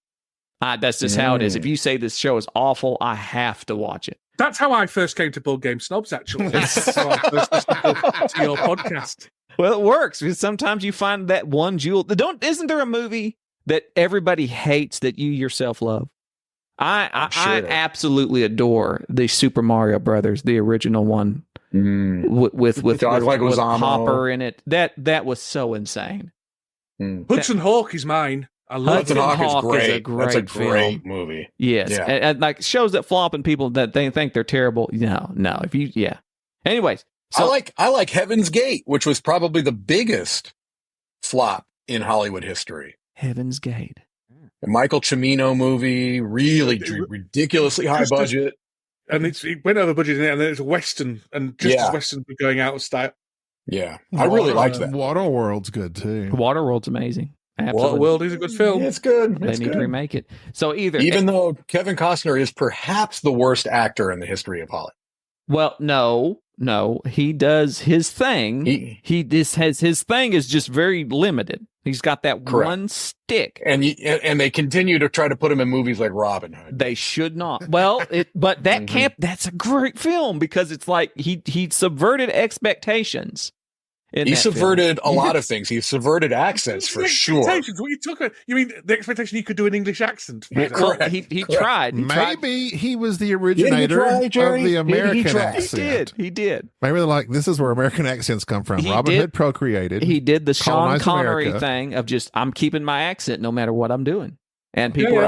That's just how it is. If you say this show is awful, I have to watch it. That's how I first came to Board Game Snobs, actually. So I first listened to your podcast. Well, it works because sometimes you find that one jewel. Isn't there a movie that everybody hates that you yourself love? I absolutely adore the Super Mario Brothers, the original one with Hopper in it. That was so insane. Hudson Hawk is mine. I love Hudson Hawk is great. That's a great movie. Yes, yeah. and like shows that flop and people that they think they're terrible. No. Anyways, so I like Heaven's Gate, which was probably the biggest flop in Hollywood history. Heaven's Gate, a Michael Cimino movie, really ridiculously high budget, and it went over budget, and then it's a western, and just as westerns were going out of style. Yeah, I really liked that. Waterworld's good too. Waterworld's amazing. Absolutely. Waterworld is a good film. It's good. They need to remake it. So even though Kevin Costner is perhaps the worst actor in the history of Hollywood. Well, no, he does his thing. He his thing is just very limited. He's got that one stick, and they continue to try to put him in movies like Robin Hood. They should not. Well, but that that's a great film because it's like he subverted expectations. He subverted a lot of things. He subverted accents for sure. What are you talking about? You mean the expectation he could do an English accent? Well, he tried. Maybe he was the originator of the American accent. He did. Maybe they're like, this is where American accents come from. Robin Hood procreated. He did the Sean Connery thing of just, I'm keeping my accent no matter what I'm doing. And people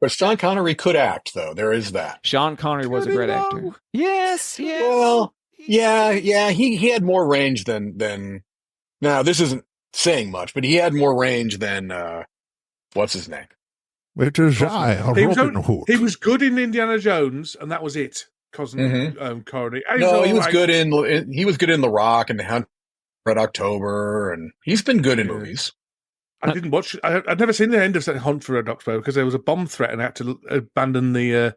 But Sean Connery could act, though. There is that. Sean Connery was a great actor. Yes. Well, yeah. He had more range than. Now, this isn't saying much, but he had more range than what's his name? It is Robin Hood. He was good in Indiana Jones, and that was it. Connery. No, he was good in The Rock and The Hunt for Red October, and he's been good in movies. I didn't watch. I'd never seen the end of Hunt for Red October because there was a bomb threat and I had to abandon the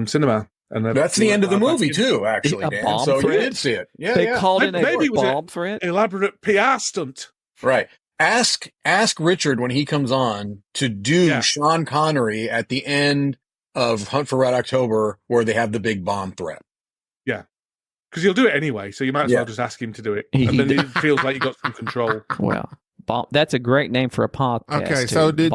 cinema. And that's the end of the movie too, actually, Dan. So you did see it. Yeah, they called it a bomb threat. Elaborate PR stunt. Right. Ask Richard when he comes on to do Sean Connery at the end of Hunt for Red October, where they have the big bomb threat. Yeah, because he'll do it anyway, so you might as well just ask him to do it, and then it feels like you got some control. Well. That's a great name for a podcast. Okay, so did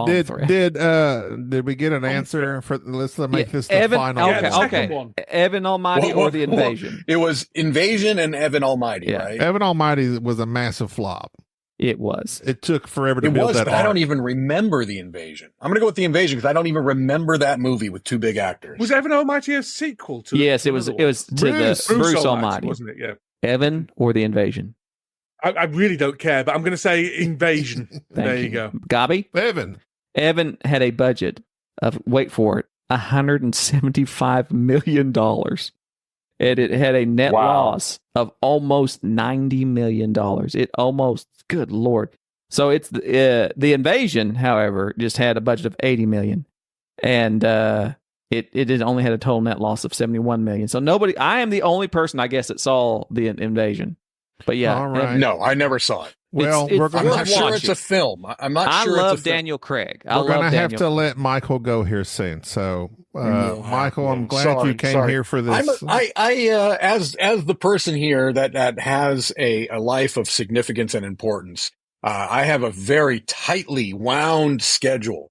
we get an answer for? Let's make this the final. Okay. Evan Almighty or The Invasion? It was Invasion and Evan Almighty, right? Evan Almighty was a massive flop. It was. It took forever to build that. But I don't even remember The Invasion. I'm going to go with The Invasion because I don't even remember that movie with two big actors. Was Evan Almighty a sequel to? Yes, it was. It was to Bruce Almighty, wasn't it? Yeah. Evan or The Invasion? I really don't care, but I'm going to say Invasion. There you go. Gabi? Evan had a budget of, wait for it, $175 million. And it had a net loss of almost $90 million. Good Lord. So it's the Invasion, however, just had a budget of $80 million. And it only had a total net loss of $71 million. So I am the only person, I guess, that saw the Invasion. But all right. No, I never saw it. Well, I'm not sure it's a film. I'm not sure. I love Daniel Craig. We're going to have to let Michael go here soon. So, Michael, I'm glad you came here for this. As the person here that has a life of significance and importance, I have a very tightly wound schedule.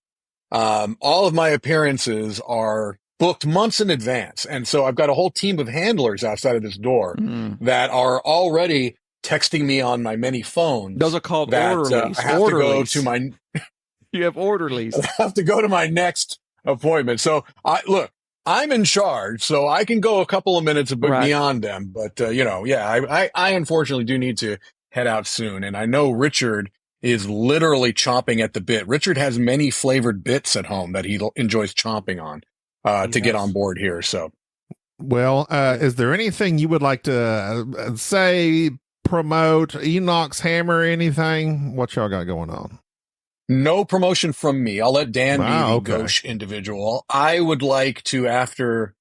All of my appearances are booked months in advance. And so I've got a whole team of handlers outside of this door that are already texting me on my many phones. Those are called orderlies. I have to go to my... You have orderlies. I have to go to my next appointment. So I'm in charge, so I can go a couple of minutes beyond them. But, I unfortunately do need to head out soon. And I know Richard is literally chomping at the bit. Richard has many flavored bits at home that he enjoys chomping on to get on board here. So, well, is there anything you would like to say, promote, Enoch's Hammer, anything? What y'all got going on? No promotion from me. I'll let Dan be the gauche individual. I would like to, after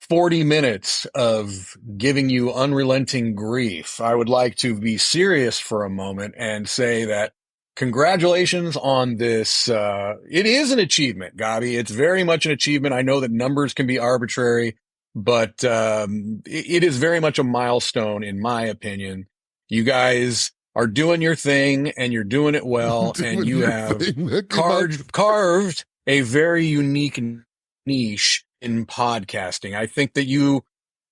40 minutes of giving you unrelenting grief, I would like to be serious for a moment and say that congratulations on this. It is an achievement, Gabi. It's very much an achievement. I know that numbers can be arbitrary, but it is very much a milestone, in my opinion. You guys are doing your thing, and you're doing it well, and you have carved a very unique niche in podcasting. I think that you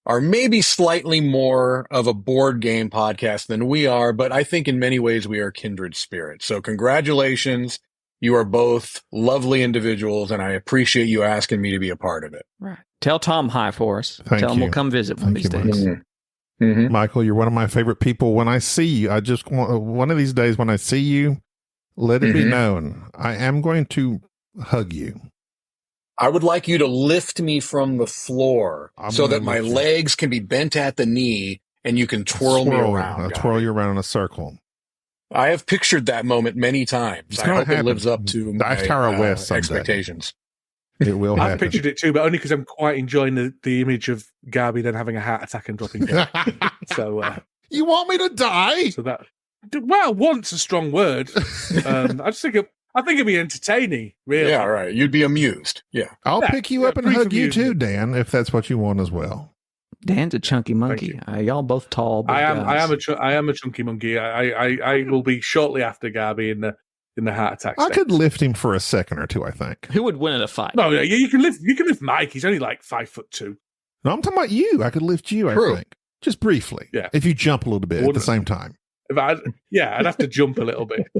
are maybe slightly more of a board game podcast than we are, but I think in many ways we are kindred spirits. So congratulations. You are both lovely individuals, and I appreciate you asking me to be a part of it. Right. Tell Tom hi for us. Tell him we'll come visit one of these days. Mm-hmm. Mm-hmm. Michael, you're one of my favorite people. When I see you, I just want one of these days when I see you, let it be known I am going to hug you. I would like you to lift me from the floor so that my legs can be bent at the knee and you can twirl me around. I'll twirl you around in a circle. I have pictured that moment many times. I hope it lives up to my expectations. It will happen. I've pictured it too, but only because I'm quite enjoying the image of Gabi then having a heart attack and dropping dead. So, you want me to die? So that, well, once a strong word. I think it'd be entertaining, really. Yeah, right. You'd be amused. Yeah. I'll pick you up and hug you too, Dan, if that's what you want as well. Dan's a chunky monkey. Y'all both tall. I am a chunky monkey. I will be shortly after Gabi in the heart attack. I could lift him for a second or two, I think. Who would win in a fight? No, you can lift Mike. He's only like 5'2". No, I'm talking about you. I could lift you, I think. Just briefly. Yeah. If you jump a little bit at the same time. I'd have to jump a little bit.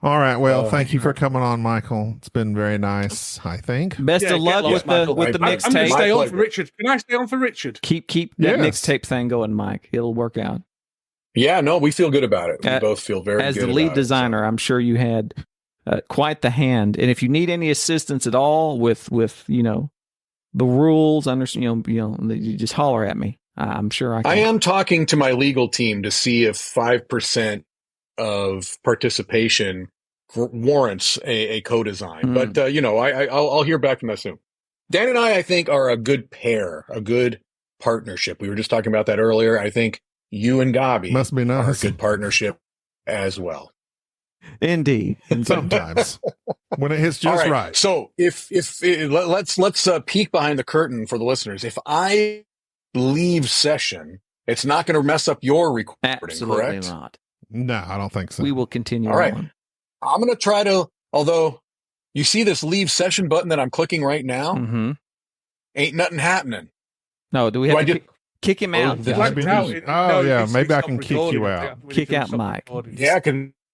All right. Well, thank you for coming on, Michael. It's been very nice, I think. Best of luck with the mixtape. I'm going to stay on for Richard. Can I stay on for Richard? Keep that mixtape thing going, Mike. It'll work out. Yeah, no, we feel good about it. We both feel very good about it. As the lead designer, I'm sure you had quite the hand. And if you need any assistance at all with the rules, you just holler at me. I'm sure I can. I am talking to my legal team to see if 5% of participation warrants a co-design. But, I'll hear back from that soon. Dan and I think, are a good pair, a good partnership. We were just talking about that earlier. I think you and Gabi must be nice. Are a good partnership as well. Indeed. Sometimes when it hits just right. So let's peek behind the curtain for the listeners. If I leave session, it's not going to mess up your recording, Absolutely correct? Not. No, I don't think so. We will continue All right. on. I'm going to try to, although you see this leave session button that I'm clicking right now, ain't nothing happening. No, do we have to kick him out? Maybe I can kick you out. Kick out Mike. Yeah,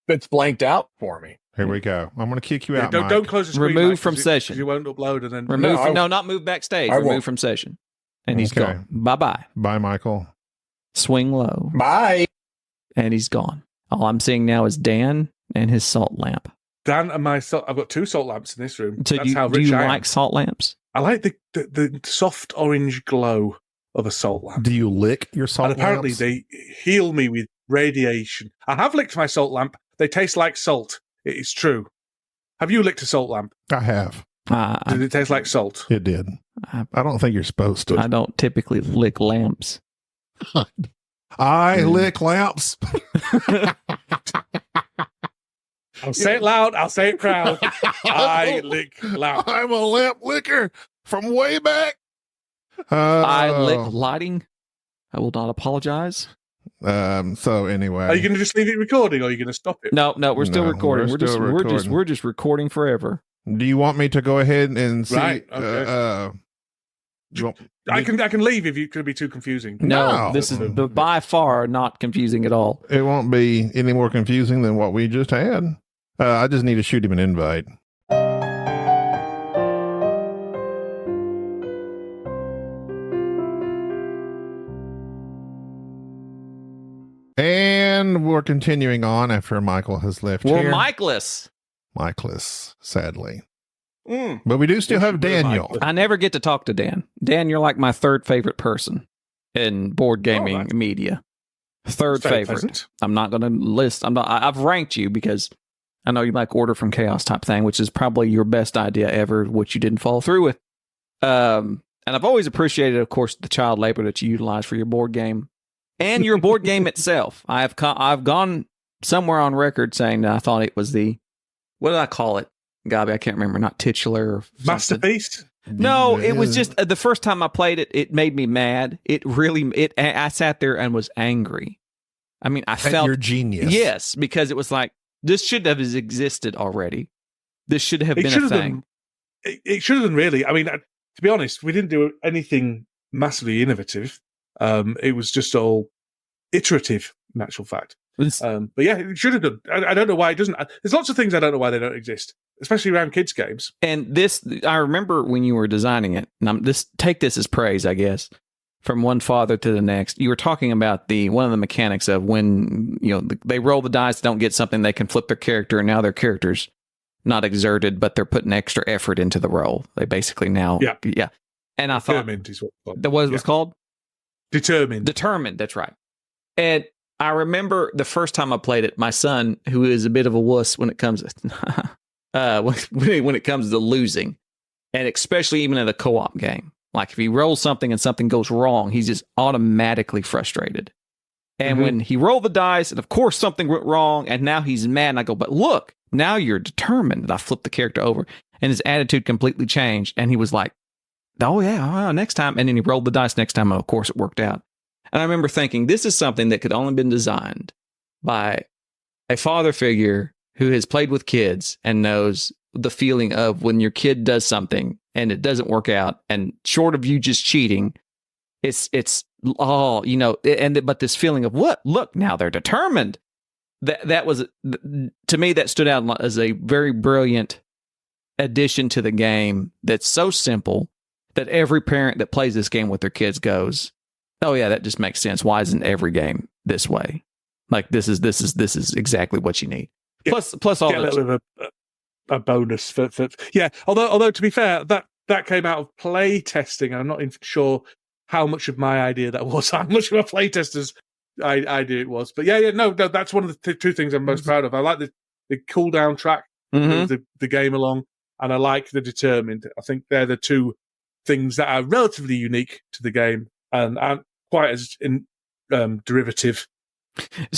it's blanked out for me. Here we go. I'm going to kick you out, Mike. Don't close the screen. Remove from session. You won't upload and then... not move backstage. Remove from session. And he's gone. Bye-bye. Bye, Michael. Swing low. Bye. And he's gone. All I'm seeing now is Dan and his salt lamp. Dan and my salt... I've got 2 salt lamps in this room. So That's how rich do you I am. like salt lamps? I like the soft orange glow of a salt lamp. Do you lick your salt lamps? And apparently they heal me with radiation. I have licked my salt lamp. They taste like salt. It is true. Have you licked a salt lamp? I have. Did it taste like salt? It did. I don't think you're supposed to. I don't typically lick lamps. I lick lamps. I'll say it loud. I'll say it proud. I lick lamps. I'm a lamp licker from way back. I lick lighting. I will not apologize. So anyway, are you going to just leave it recording, or are you going to stop it? No, we're still recording. We're just recording forever. Do you want me to go ahead and see? Right. Okay. I can leave if you could be too confusing. No, this is by far not confusing at all. It won't be any more confusing than what we just had. I just need to shoot him an invite. And we're continuing on after Michael has left here. We're Michaeless, sadly. But we do still have Daniel. I never get to talk to Dan. Dan, you're like my third favorite person in board gaming media. Third favorite. Pleasant. I'm not going to list. I've ranked you because I know you like Order from Chaos type thing, which is probably your best idea ever, which you didn't follow through with. And I've always appreciated, of course, the child labor that you utilize for your board game and your board game itself. I've gone somewhere on record saying that I thought it was what did I call it? Gabby, I can't remember. Not titular or masterpiece. No, it was just the first time I played it. It made me mad. I sat there and was angry. I mean, I felt your genius. Yes, because it was like this should have existed already. This should have been a thing. It should have been really. I mean, to be honest, we didn't do anything massively innovative. It was just all iterative, in actual fact. But yeah, it should have done. I don't know why it doesn't. There's lots of things I don't know why they don't exist, especially around kids' games. And this, I remember when you were designing it, and take this as praise, I guess, from one father to the next. You were talking about one of the mechanics of when they roll the dice, don't get something, they can flip their character, and now their character's not exerted, but they're putting extra effort into the roll. They basically now, yeah. And I thought determined is what it was called. Determined. That's right. And I remember the first time I played it, my son, who is a bit of a wuss when it comes when it comes to losing, and especially even in a co-op game. Like if he rolls something and something goes wrong, he's just automatically frustrated. And when he rolled the dice, and of course something went wrong, and now he's mad, and I go, but look, now you're determined. And I flipped the character over, and his attitude completely changed. And he was like, oh yeah, next time. And then he rolled the dice next time, and of course it worked out. And I remember thinking, this is something that could only been designed by a father figure who has played with kids and knows the feeling of when your kid does something and it doesn't work out, and short of you just cheating, it's all, but this feeling of what? Look, now they're determined. That was, to me, that stood out as a very brilliant addition to the game that's so simple that every parent that plays this game with their kids goes, oh yeah, that just makes sense. Why isn't every game this way? Like this is exactly what you need. Plus all that a bonus for yeah. Although to be fair, that came out of play testing. I'm not even sure how much of my idea that was. How much of a play tester's idea it was. But no, that's one of the two things I'm most proud of. I like the cooldown track, the game along, and I like the determined. I think they're the two things that are relatively unique to the game and aren't quite as derivative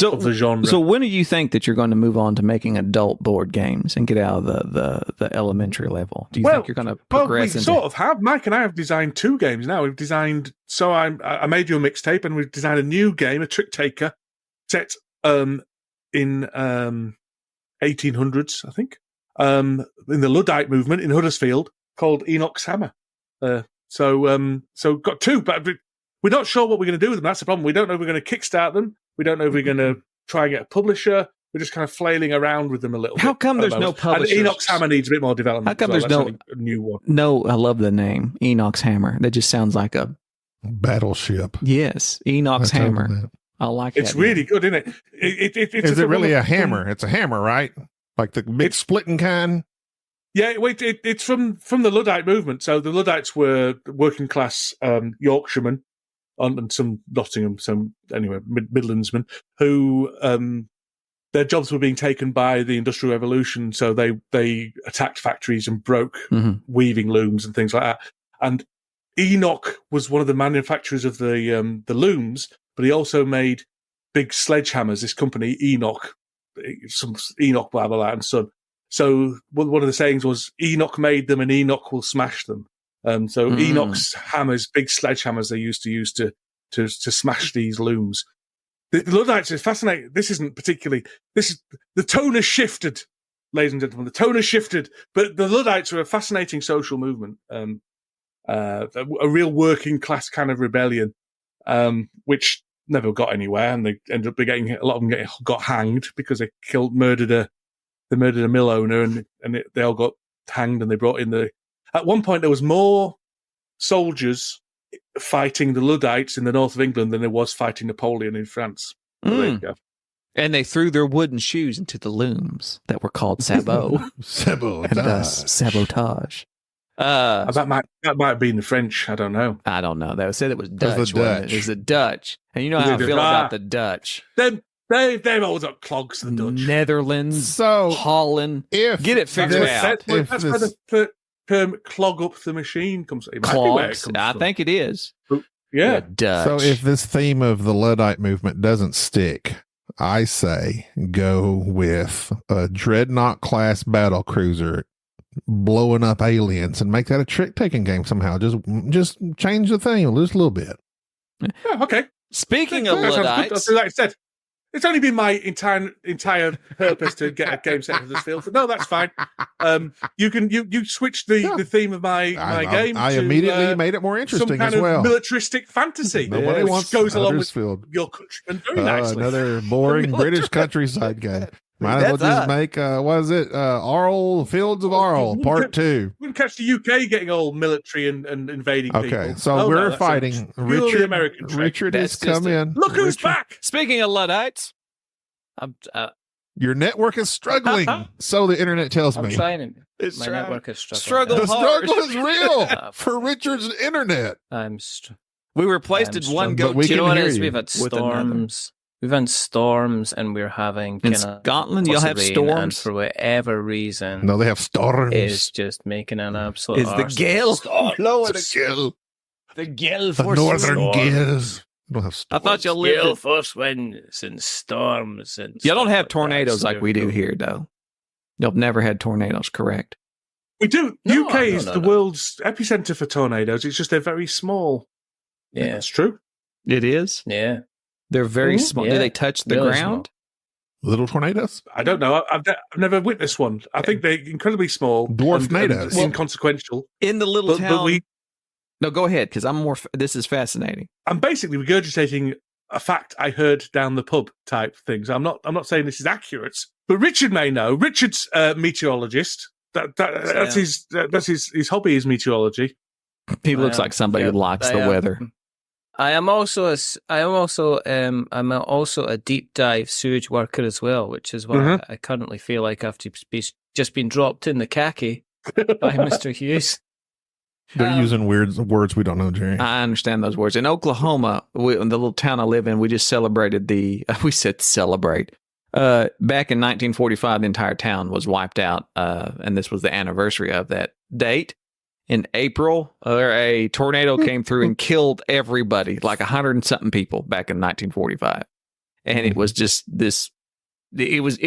of the genre. So when do you think that you're going to move on to making adult board games and get out of the elementary level? Do you think you're going to progress? We sort of have. Mike and I have designed 2 games now. We've designed. So I made you a mixtape, and we've designed a new game, a trick taker, set in 1800s, I think, in the Luddite movement in Huddersfield, called Enoch's Hammer. So got 2, but we're not sure what we're going to do with them. That's the problem. We don't know if we're going to kickstart them. We don't know if we're going to try and get a publisher. We're just kind of flailing around with them a little bit. How come there's no publisher? And Enoch's Hammer needs a bit more development. How come there's no a new one? No, I love the name Enoch's Hammer. That just sounds like a battleship. Yes, Enoch's Hammer. I like it. It's really good, isn't it? Is it really a hammer? It's a hammer, right? Like the big splitting kind? Yeah, it's from the Luddite movement. So the Luddites were working class Yorkshiremen and some Nottingham, some anyway Midlandsmen who their jobs were being taken by the Industrial Revolution. So they attacked factories and broke weaving looms and things like that. And Enoch was one of the manufacturers of the looms, but he also made big sledgehammers. This company Enoch, blah blah blah, and Son. So one of the sayings was, Enoch made them and Enoch will smash them. So Enoch's hammers, big sledgehammers they used to use to smash these looms. The Luddites is fascinating. The tone has shifted, ladies and gentlemen. The tone has shifted, but the Luddites are a fascinating social movement. a real working class kind of rebellion, which never got anywhere, and they ended up a lot of them got hanged because they murdered a mill owner, and they all got hanged, and they brought in at one point there was more soldiers fighting the Luddites in the north of England than there was fighting Napoleon in France. So there you go. And they threw their wooden shoes into the looms that were called sabots. Sabotage. And thus sabotage. That might have been the French. I don't know. I don't know. They said it was Dutch. Dutch. It was the Dutch. And you know how I feel about the Dutch. They've always got clogs, the Dutch. Netherlands, So, Holland. if Get it figured out. That's where the term "clog up the machine" comes. Clogs. I think it is. Yeah. Dutch. So if this theme of the Luddite movement doesn't stick, I say go with a dreadnought class battle cruiser blowing up aliens and make that a trick-taking game somehow. Just change the theme just a little bit. Yeah, okay. Speaking of Luddites, like I said, it's only been my entire purpose to get a game set for this field. But no, that's fine. You switched the theme of my game. I to, immediately made it more interesting some kind as well. Of militaristic fantasy. Nobody wants goes along with Huddersfield. your countrymen very nicely. Another boring British countryside game. Might as well just make, Arl, Fields of Arl, Part 2. We can catch the UK getting all military and invading people. Okay, so we're fighting. Richard has come in. Look who's back! Speaking of Luddites, your network is struggling, so the internet tells me. I'm trying. My network is struggling. The struggle is real for Richard's internet. We replaced it one go. We you know can what hear it is? you We've had storms. We've had storms, and we're having in Scotland. You'll have storms, and for whatever reason, no, they have storms. It's just making an absolute. Is the gale? The gale for northern gales. Don't have storms. I thought you lived. Gale force winds and storms and. You don't have tornadoes like we do here, though. You've never had tornadoes, correct? We do. No, UK is the world's epicenter for tornadoes. It's just they're very small. Yeah, that's true. It is. Yeah. They're very small. Yeah. Do they touch the Really ground? small. Little tornadoes? I don't know. I've never witnessed one. I think they're incredibly small. Dwarf and tornadoes. Inconsequential. In the little town. But no, go ahead, because this is fascinating. I'm basically regurgitating a fact I heard down the pub type things. I'm not saying this is accurate, but Richard may know. Richard's a meteorologist. That's his hobby is meteorology. He looks like somebody who likes the weather. I'm also a deep dive sewage worker as well, which is what I currently feel like after just been dropped in the khaki by Mr. Hughes. They're using weird words we don't know, Jerry. I understand those words. In Oklahoma, in the little town I live in, we just celebrated we said celebrate. Back in 1945, the entire town was wiped out, and this was the anniversary of that date. In April, a tornado came through and killed everybody, like 100 and something people back in 1945. And it was just this, it was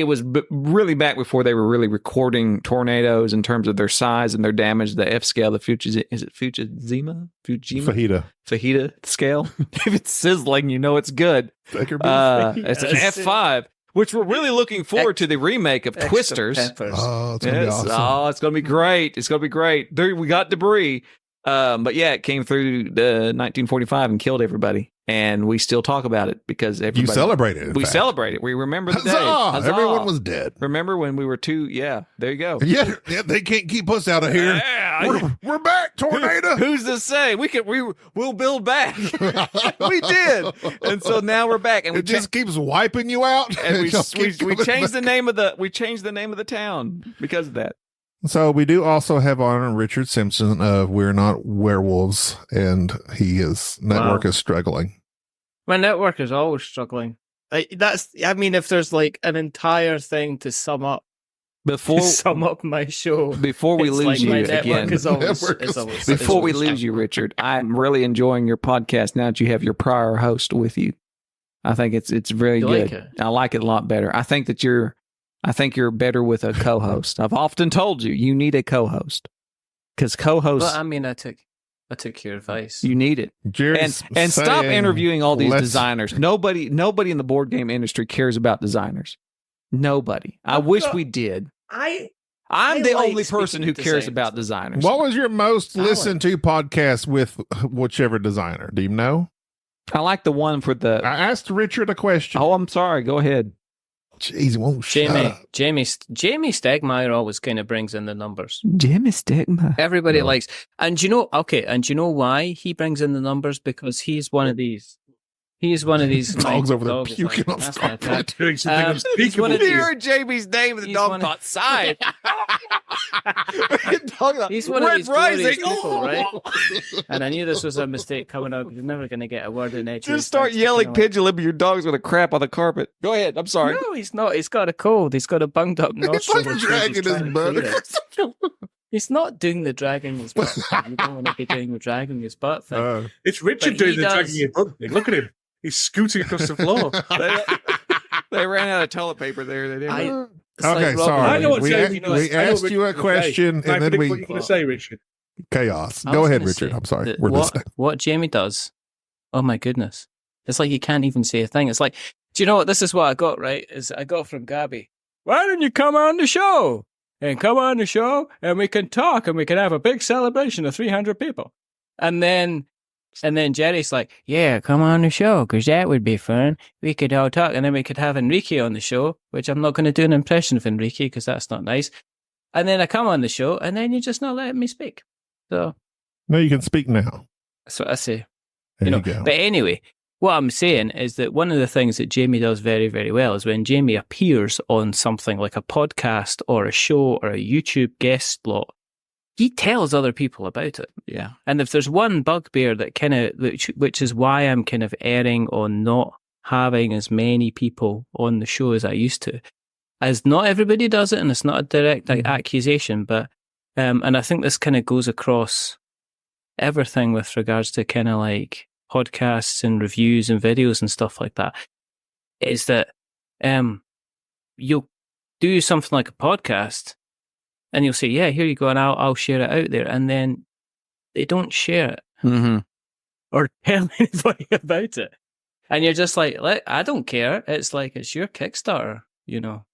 really back before they were really recording tornadoes in terms of their size and their damage, the F scale, is it Fujima? Fajita scale. If it's sizzling, you know it's good. It's an F5. Which we're really looking forward to the remake of Twisters. Oh, it's going to be awesome. Oh, it's going to be great. It's going to be great. There, we got debris. But yeah, it came through the 1945 and killed everybody. And we still talk about it because everybody. You celebrate it. We celebrate it. We remember the day. Huzzah! Everyone was dead. Remember when we were there you go. Yeah, they can't keep us out of here. We're back, tornado. Who's to say? We'll build back. We did. And so now we're back. And it just keeps wiping you out. And we changed the name of the town because of that. So we do also have on Richard Simpson of We're Not Werewolves, and his network is struggling. My network is always struggling. If there's like an entire thing to sum up my show. Before we lose you again. Before we lose you, Richard, I'm really enjoying your podcast now that you have your prior host with you. I think it's very good. Like I like it a lot better. I think you're better with a co-host. I've often told you need a co-host because co-hosts. Well, I took your advice. You need it. Jerry's and stop interviewing all these designers. Nobody in the board game industry cares about designers. Nobody. I wish we did. I I'm the only speaking person who to cares designers. about designers. What was your most listened to podcast with whichever designer? Do you know? I like the one for the. I asked Richard a question. Oh, I'm sorry. Go ahead. Jeez, he won't shut up. Jamie Stegmaier always kind of brings in the numbers. Jamie Stegmaier. Everybody likes, and you know why he brings in the numbers? Because he's one of these. He's one of these dogs over there dogs puking on that's carpet. fantastic. Doing something He's one unspeakable. of these- You heard Jamie's name and the He's dog one got outside. He's one of Red these glorious Rising. people, right? And I knew this was a mistake coming up. You're never going to get a word in edge. Just start yelling pigeon lip. Your dog's going to crap on the carpet. Go ahead. I'm sorry. No, he's not. He's got a cold. He's got a bunged up It's nostril. like which dragging he's trying his to butt. clear. He's not doing the dragging his butt thing. You don't want to be doing the dragging his butt thing. It's Richard But doing he the does- dragging your butt thing. Look at him. He's scooting across the floor. They ran out of toilet paper there. They didn't. It's like Okay, Robin sorry. I know what We Jamie a- knows. we I know asked what you a Richard's gonna say. question, Can I and then predict we- what you're going to say, Richard? Chaos. I Go was ahead, gonna Richard. say I'm sorry. that We're listening. what Jamie does. Oh my goodness. It's like you can't even say a thing. It's like, do you know what? This is what I got, right? Is I got from Gabby. Why don't you come on the show? And come on the show and we can talk and we can have a big celebration of 300 people. And then Jerry's like, yeah, come on the show because that would be fun. We could all talk. And then we could have Enrique on the show, which I'm not going to do an impression of Enrique because that's not nice. And then I come on the show and then you're just not letting me speak. So No, you can speak now. that's what I say. There You you know, go. but anyway, what I'm saying is that one of the things that Jamie does very, very well is when Jamie appears on something like a podcast or a show or a YouTube guest slot, he tells other people about it. Yeah. And if there's one bugbear that kind of, which is why I'm kind of erring on not having as many people on the show as I used to, as not everybody does it, and it's not a direct accusation, but, and I think this kind of goes across everything with regards to kind of like podcasts and reviews and videos and stuff like that, is that you'll do something like a podcast and you'll say, yeah, here you go, and I'll share it out there. And then they don't share it Mm-hmm. or tell anybody about it. And you're just like, I don't care. It's like, it's your Kickstarter, you know.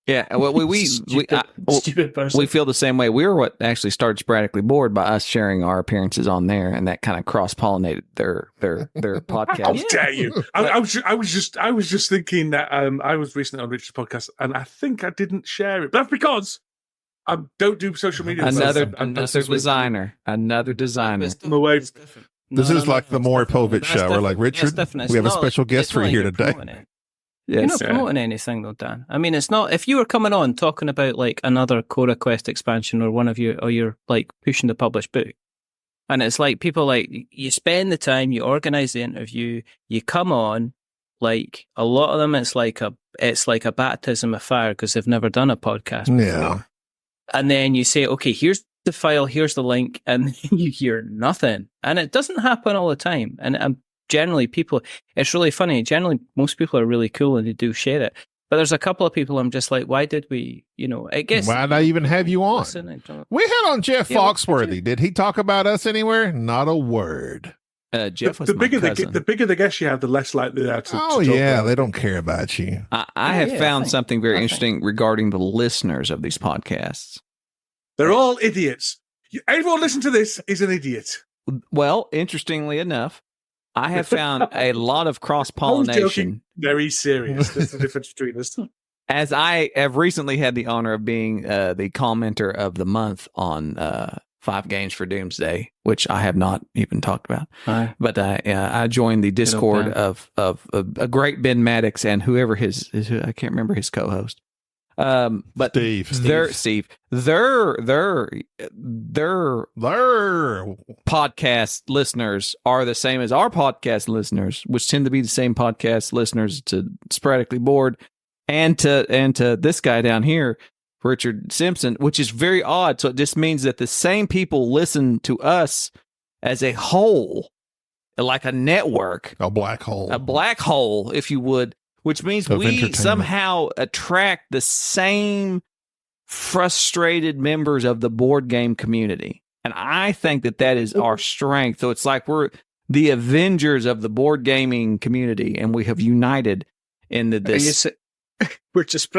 Yeah. Well, Stupid person. we feel the same way. We were what actually started Sporadically Bored by us sharing our appearances on there, and that kind of cross-pollinated their podcast. How dare you? I was just thinking that I was recently on Richard's podcast, and I think I didn't share it. But that's because I don't do social media. Another I'm designer. I'm away. This is like the Maury Povich show. We're like, Richard, we have a special guest for you here today. You're Yes. not promoting anything though, Dan. I mean, it's not, if you were coming on talking about like another Cora Quest expansion or one of you, or you're like pushing the published book, and it's like people like, you spend the time, you organize the interview, you come on, like a lot of them, it's like a baptism of fire because they've never done a podcast before. Yeah. And then you say, okay, here's the file, here's the link, and then you hear nothing. And it doesn't happen all the time. And generally people, it's really funny. Generally, most people are really cool and they do share it. But there's a couple of people I'm just like, why did we, I guess. Why did I even have you on? Listen, We had on Jeff Yeah, what Foxworthy. Did he talk about us anywhere? Not a word. Jeff was The my bigger cousin. the bigger the guest you have, the less likely they are to. Oh, to talk yeah. about. They don't care about you. I have Yeah, found I think- something very I think- interesting regarding the listeners of these podcasts. They're all idiots. Everyone listen to this is an idiot. Well, interestingly enough, I have found a lot of I was cross-pollination. joking. Very serious. That's the difference between us. As I have recently had the honor of being the commenter of the month on 5 Games for Doomsday, which I have not even talked about. Aye. But I joined the Discord Ben. of a great Ben Maddox and whoever his I can't remember his co-host. But Steve. their podcast listeners are the same as our podcast listeners, which tend to be the same podcast listeners to Sporadically Bored and to this guy down here, Richard Simpson, which is very odd. So it just means that the same people listen to us as a whole, like a network, A black hole. a black hole, if you would, which means Of we entertainment. somehow attract the same frustrated members of the board game community. And I think that is our strength. So it's like we're the Avengers of the board gaming community, and we have united in this. We're just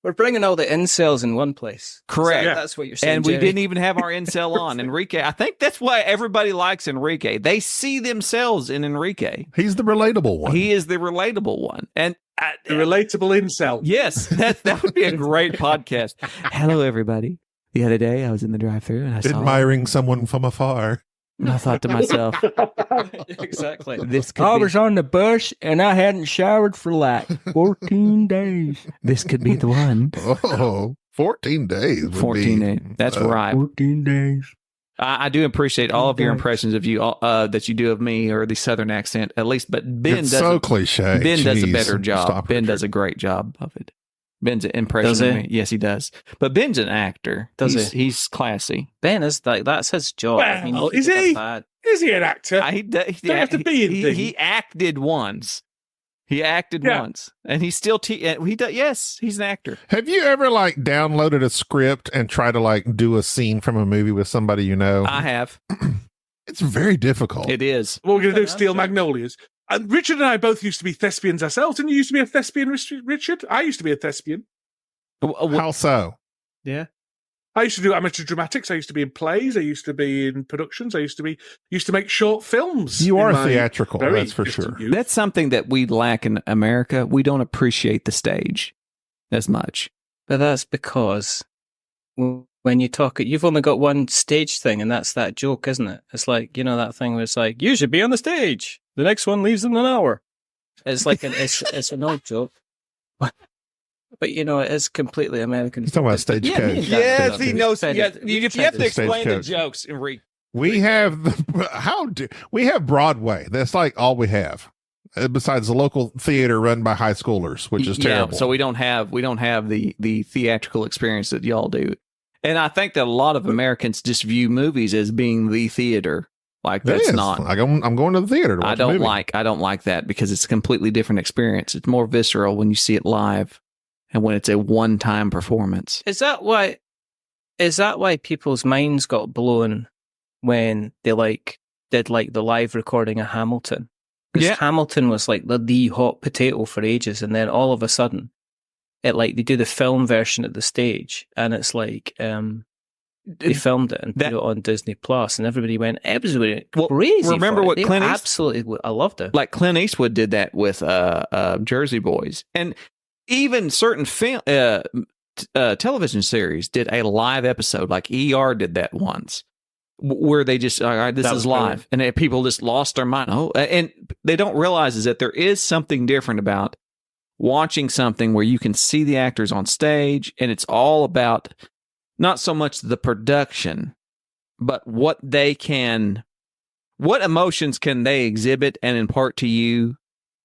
We're bringing all the incels in one place. Correct. That's what you're saying. And Jerry. we didn't even have our incel on Enrique. I think that's why everybody likes Enrique. They see themselves in Enrique. He's the relatable one. He is the relatable one. And the relatable incel. Yes, that would be a great podcast. Hello, everybody. The other day, I was in the drive-thru and I saw admiring someone from afar. And I thought to myself, exactly. I was on the bus and I hadn't showered for like 14 days. This could be the one. Oh, 14 days. 14 days. That's right. 14 days. I do appreciate all of your impressions of you that you do of me, or the Southern accent, at least. But Ben it's does so cliche. Ben does a Jeez. better job. Stop, Ben Richard. does a great job of it. Ben's an impression Does of he? me. Yes, he does. But Ben's an actor. Does He's classy. Ben is like, that's his job. I mean, Well, he is did he? that bad. Is he an actor? He Don't have to be in things. He acted once. He acted Yeah. once, and he's still he does. Yes, he's an actor. Have you ever like downloaded a script and try to like do a scene from a movie with somebody you know? I have. It's very difficult. It is. What we're going to do is Steel Magnolias. And Richard and I both used to be thespians ourselves. Didn't you used to be a thespian, Richard? I used to be a thespian. How so? Yeah. I used to do amateur dramatics. I used to be in plays. I used to be in productions. I used to make short films. You are in my theatrical, very that's for distant sure. youth. That's something that we lack in America. We don't appreciate the stage as much. But that's because when you talk, you've only got one stage thing, and that's that joke, isn't it? It's like, you know, that thing where it's like, you should be on the stage. The next one leaves in an hour. It's like, it's an old joke. But, you know, it is completely American. He's talking about stagecoach. Yes, he knows. Said Yes, it. you have to Said it. explain the Stagecoach. jokes, Enrique. We have we have Broadway. That's like all we have. Besides the local theater run by high schoolers, which is terrible. So we don't have the theatrical experience that y'all do. And I think that a lot of Americans just view movies as being the theater. Like It that's is. not. Like I'm going to the theater to watch I a movie. don't like that because it's a completely different experience. It's more visceral when you see it live and when it's a one-time performance. Is that why people's minds got blown when they did the live recording of Hamilton? Because Yeah. Hamilton was like the hot potato for ages, and then all of a sudden, they do the film version at the stage, and it's like they filmed it and put it on Disney Plus, and everybody went, it was crazy. remember for it. what They Clint East- absolutely, I loved it. Like Clint Eastwood did that with Jersey Boys, and even certain television series did a live episode. Like ER did that once, where they just, all right, this That is was live, brilliant. and then people just lost their mind. Oh, and they don't realize is that there is something different about watching something where you can see the actors on stage, and it's all about not so much the production, but what emotions can they exhibit and impart to you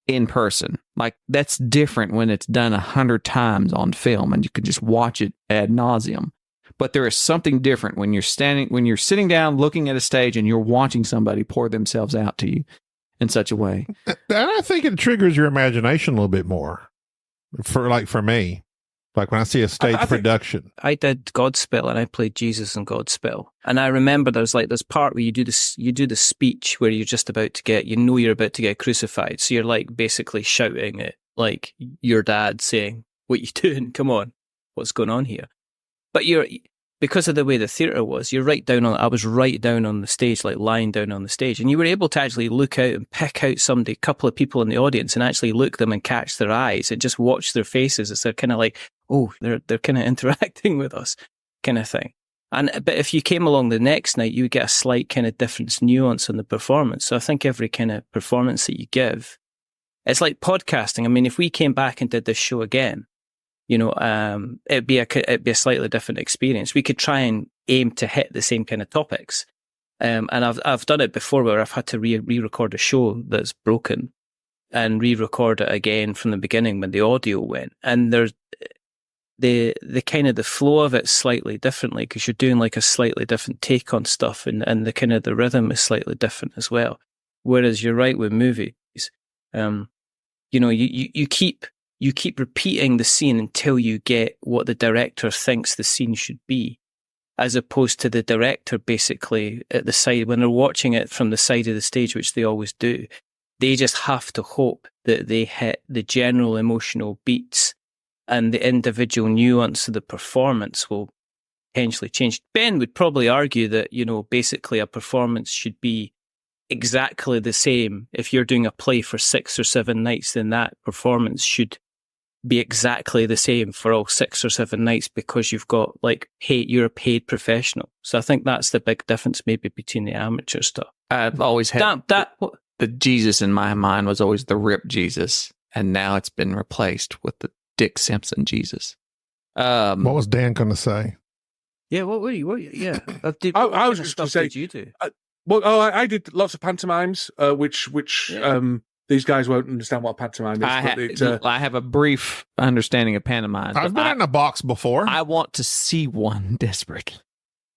in person. Like that's different when it's done 100 times on film and you can just watch it ad nauseum. But there is something different when you're sitting down looking at a stage and you're watching somebody pour themselves out to you in such a way. And I think it triggers your imagination a little bit more. For me, like when I see a stage production. I did Godspell, and I played Jesus in Godspell. And I remember there's part where you do the speech where you're just about to you're about to get crucified. So you're like basically shouting at like your dad saying, "What you doing? Come on, what's going on here?" But because of the way the theatre was, I was right down on the stage, like lying down on the stage, and you were able to actually look out and pick out a couple of people in the audience, and actually look them and catch their eyes and just watch their faces as they're kind of like, oh, they're kind of interacting with us, kind of thing. But if you came along the next night, you would get a slight kind of difference, nuance in the performance. So I think every kind of performance that you give, it's like podcasting. I mean, if we came back and did this show again, you know, it'd be a slightly different experience. We could try and aim to hit the same kind of topics. And I've done it before where I've had to re-record a show that's broken and re-record it again from the beginning when the audio went. And there's the kind of the flow of it slightly differently because you're doing like a slightly different take on stuff, and the kind of the rhythm is slightly different as well. Whereas you're right with movies, you know, you keep repeating the scene until you get what the director thinks the scene should be, as opposed to the director basically at the side, when they're watching it from the side of the stage, which they always do, they just have to hope that they hit the general emotional beats and the individual nuance of the performance will potentially change. Ben would probably argue that, basically a performance should be exactly the same. If you're doing a play for 6 or 7 nights, then that performance should be exactly the same for all 6 or 7 nights, because you've got you're a paid professional. So I think that's the big difference maybe between the amateur stuff. I've always had the Jesus in my mind was always the ripped Jesus, and now it's been replaced with the Dick Simpson Jesus. What was Dan going to say? Yeah, what were you? Yeah, I was just going to say, did you do? I did lots of pantomimes, which these guys won't understand what a pantomime is. I have a brief understanding of pantomimes. I've been in a box before. I want to see one desperately.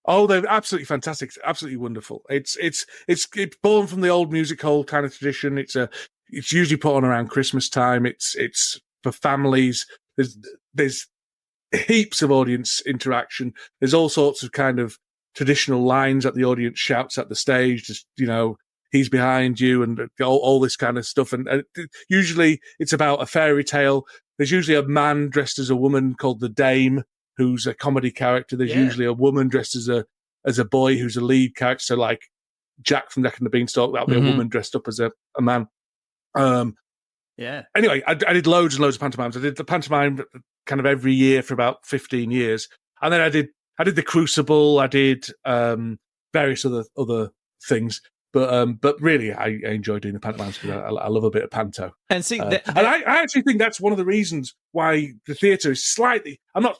Oh, they're absolutely fantastic. It's absolutely wonderful. It's born from the old music hall kind of tradition. It's usually put on around Christmas time. It's for families. There's heaps of audience interaction. There's all sorts of kind of traditional lines that the audience shouts at the stage. Just, he's behind you, and all this kind of stuff. And usually it's about a fairy tale. There's usually a man dressed as a woman called the Dame, who's a comedy character. There's usually a woman dressed as a boy who's a lead character. So like Jack from Jack and the Beanstalk, that'll be a woman dressed up as a man. Anyway, I did loads and loads of pantomimes. I did the pantomime kind of every year for about 15 years. And then I did the Crucible. I did various other things. But really, I enjoy doing the pantomimes because I love a bit of panto. And see, and I actually think that's one of the reasons why the theatre is slightly. Not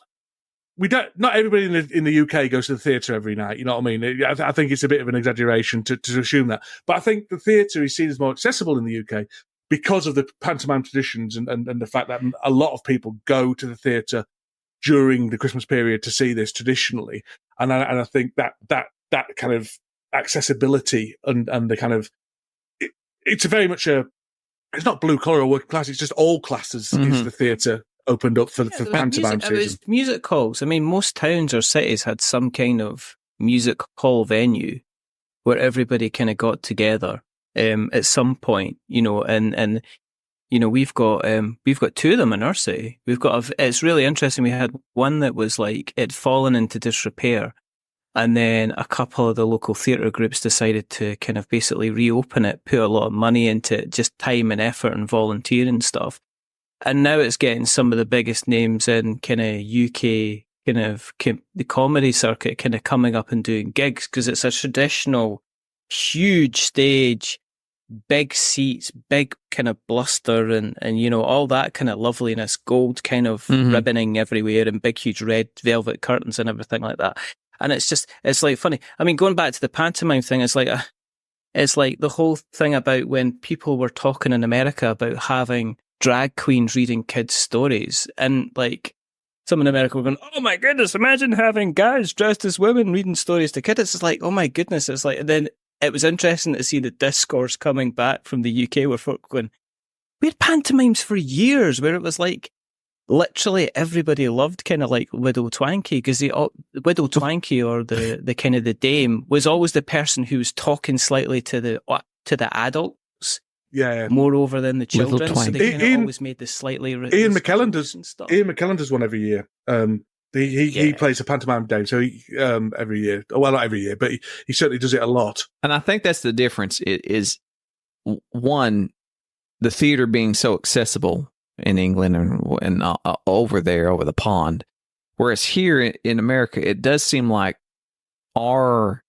everybody in the UK goes to the theatre every night. You know what I mean? I think it's a bit of an exaggeration to assume that. But I think the theatre is seen as more accessible in the UK because of the pantomime traditions and the fact that a lot of people go to the theatre during the Christmas period to see this traditionally. And I think that kind of accessibility and the kind of it's a very much it's not blue collar or working class, it's just all classes is the theatre opened up for pantomime season. It was music halls. I mean, most towns or cities had some kind of music hall venue where everybody kind of got together at some point, and we've got 2 of them in our city. It's really interesting. We had one that was like it'd fallen into disrepair. And then a couple of the local theatre groups decided to kind of basically reopen it, put a lot of money into it, just time and effort and volunteering stuff. And now it's getting some of the biggest names in kind of UK, the comedy circuit kind of coming up and doing gigs, because it's a traditional, huge stage, big seats, big kind of bluster and all that kind of loveliness, gold kind of ribboning everywhere and big, huge red velvet curtains and everything like that. And it's like funny. I mean, going back to the pantomime thing, it's like the whole thing about when people were talking in America about having drag queens reading kids' stories. And like some in America were going, oh my goodness, imagine having guys dressed as women reading stories to kids. It's like, oh my goodness. It's like, and then it was interesting to see the discourse coming back from the UK where folk going, we had pantomimes for years where it was like, literally everybody loved kind of like Widow Twankey, because Widow Twankey or the kind of the dame was always the person who was talking slightly to the adults, more over than the children. So they kind of always made this slightly. Ian McKellen does one every year. He plays a pantomime dame, so he every year. Well, not every year, but he certainly does it a lot. And I think that's the difference. Is one, the theater being so accessible in England and over there, over the pond. Whereas here in America, it does seem like our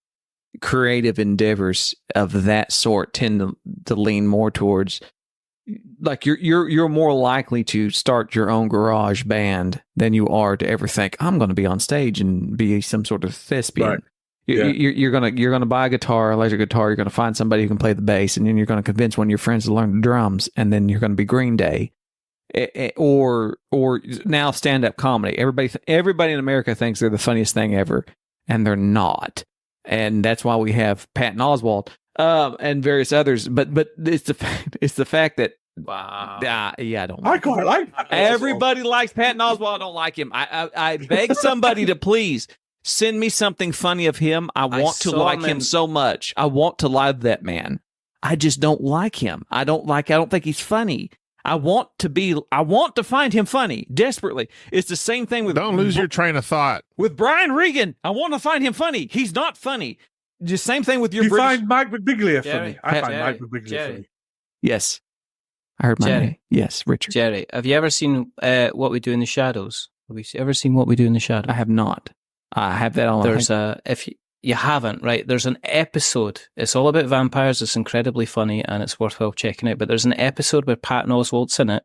creative endeavors of that sort tend to lean more towards, like you're more likely to start your own garage band than you are to ever think, I'm going to be on stage and be some sort of thespian. Right. You're gonna buy a guitar, electric guitar. You're gonna find somebody who can play the bass, and then you're gonna convince one of your friends to learn the drums, and then you're gonna be Green Day. Or now stand-up comedy. Everybody in America thinks they're the funniest thing ever, and they're not. And that's why we have Patton Oswalt and various others. But it's the fact that wow, I don't. I quite like Patton everybody likes Patton Oswalt. I don't like him. I beg somebody to please send me something funny of him. I want to like him so much. I want to love that man. I just don't like him. I don't think he's funny. I want to find him funny desperately. It's the same thing with. Don't lose your train of thought. With Brian Regan. I want to find him funny. He's not funny. Just same thing with your. You British... find Mike McBiglia Jerry, funny. I find Jerry, Mike McBiglia Jerry. funny. Yes, I heard my name. Yes, Richard. Jerry, have you ever seen What We Do in the Shadows? Have you ever seen What We Do in the Shadows? I have not. I have that on. There's if you haven't, right? There's an episode. It's all about vampires. It's incredibly funny and it's worthwhile checking out. But there's an episode where Patton Oswalt's in it,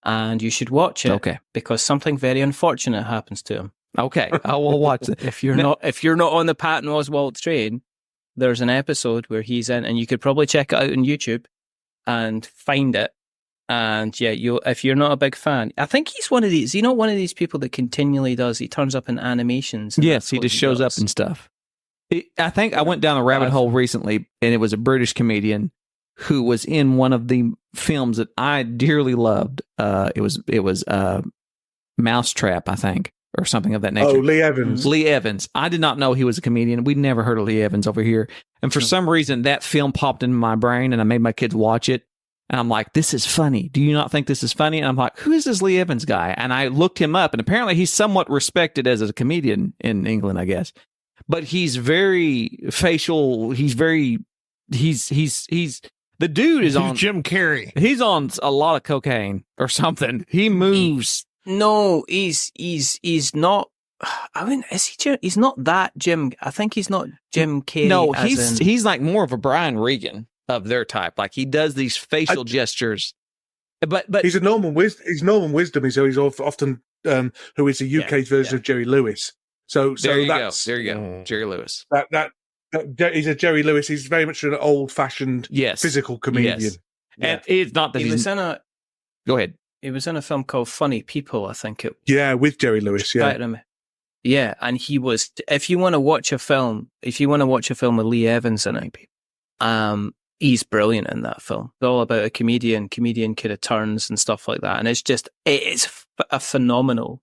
and you should watch it. Okay, because something very unfortunate happens to him. Okay, I will watch it. If you're not on the Patton Oswalt train, there's an episode where he's in, and you could probably check it out on YouTube and find it. And yeah, if you're not a big fan, I think he's one of these. You know, one of these people that continually does. He turns up in animations. Yes, he just shows up and stuff. I think I went down a rabbit hole recently, and it was a British comedian who was in one of the films that I dearly loved. It was Mousetrap, I think, or something of that nature. Oh, Lee Evans. Lee Evans. I did not know he was a comedian. We'd never heard of Lee Evans over here. And for some reason, that film popped into my brain, and I made my kids watch it. And I'm like, this is funny. Do you not think this is funny? And I'm like, who is this Lee Evans guy? And I looked him up, and apparently he's somewhat respected as a comedian in England, I guess. But he's very facial. He's the dude is on Jim Carrey. He's on a lot of cocaine or something. He moves. No, he's not. I mean, is he? He's not that Jim. I think he's not Jim Carrey. No, he's like more of a Brian Regan of their type. Like he does these facial gestures. But he's a Norman Wisdom. He's Norman Wisdom. He's often who is the UK's version of Jerry Lewis. So there you go. Jerry Lewis. That he's a Jerry Lewis. He's very much an old-fashioned, physical comedian. Yes. And it's not that he was in a. Go ahead. He was in a film called Funny People, I think it. Yeah, with Jerry Lewis. Yeah, and he was. If you want to watch a film with Lee Evans in it, he's brilliant in that film. It's all about a comedian kind of turns and stuff like that, and it's a phenomenal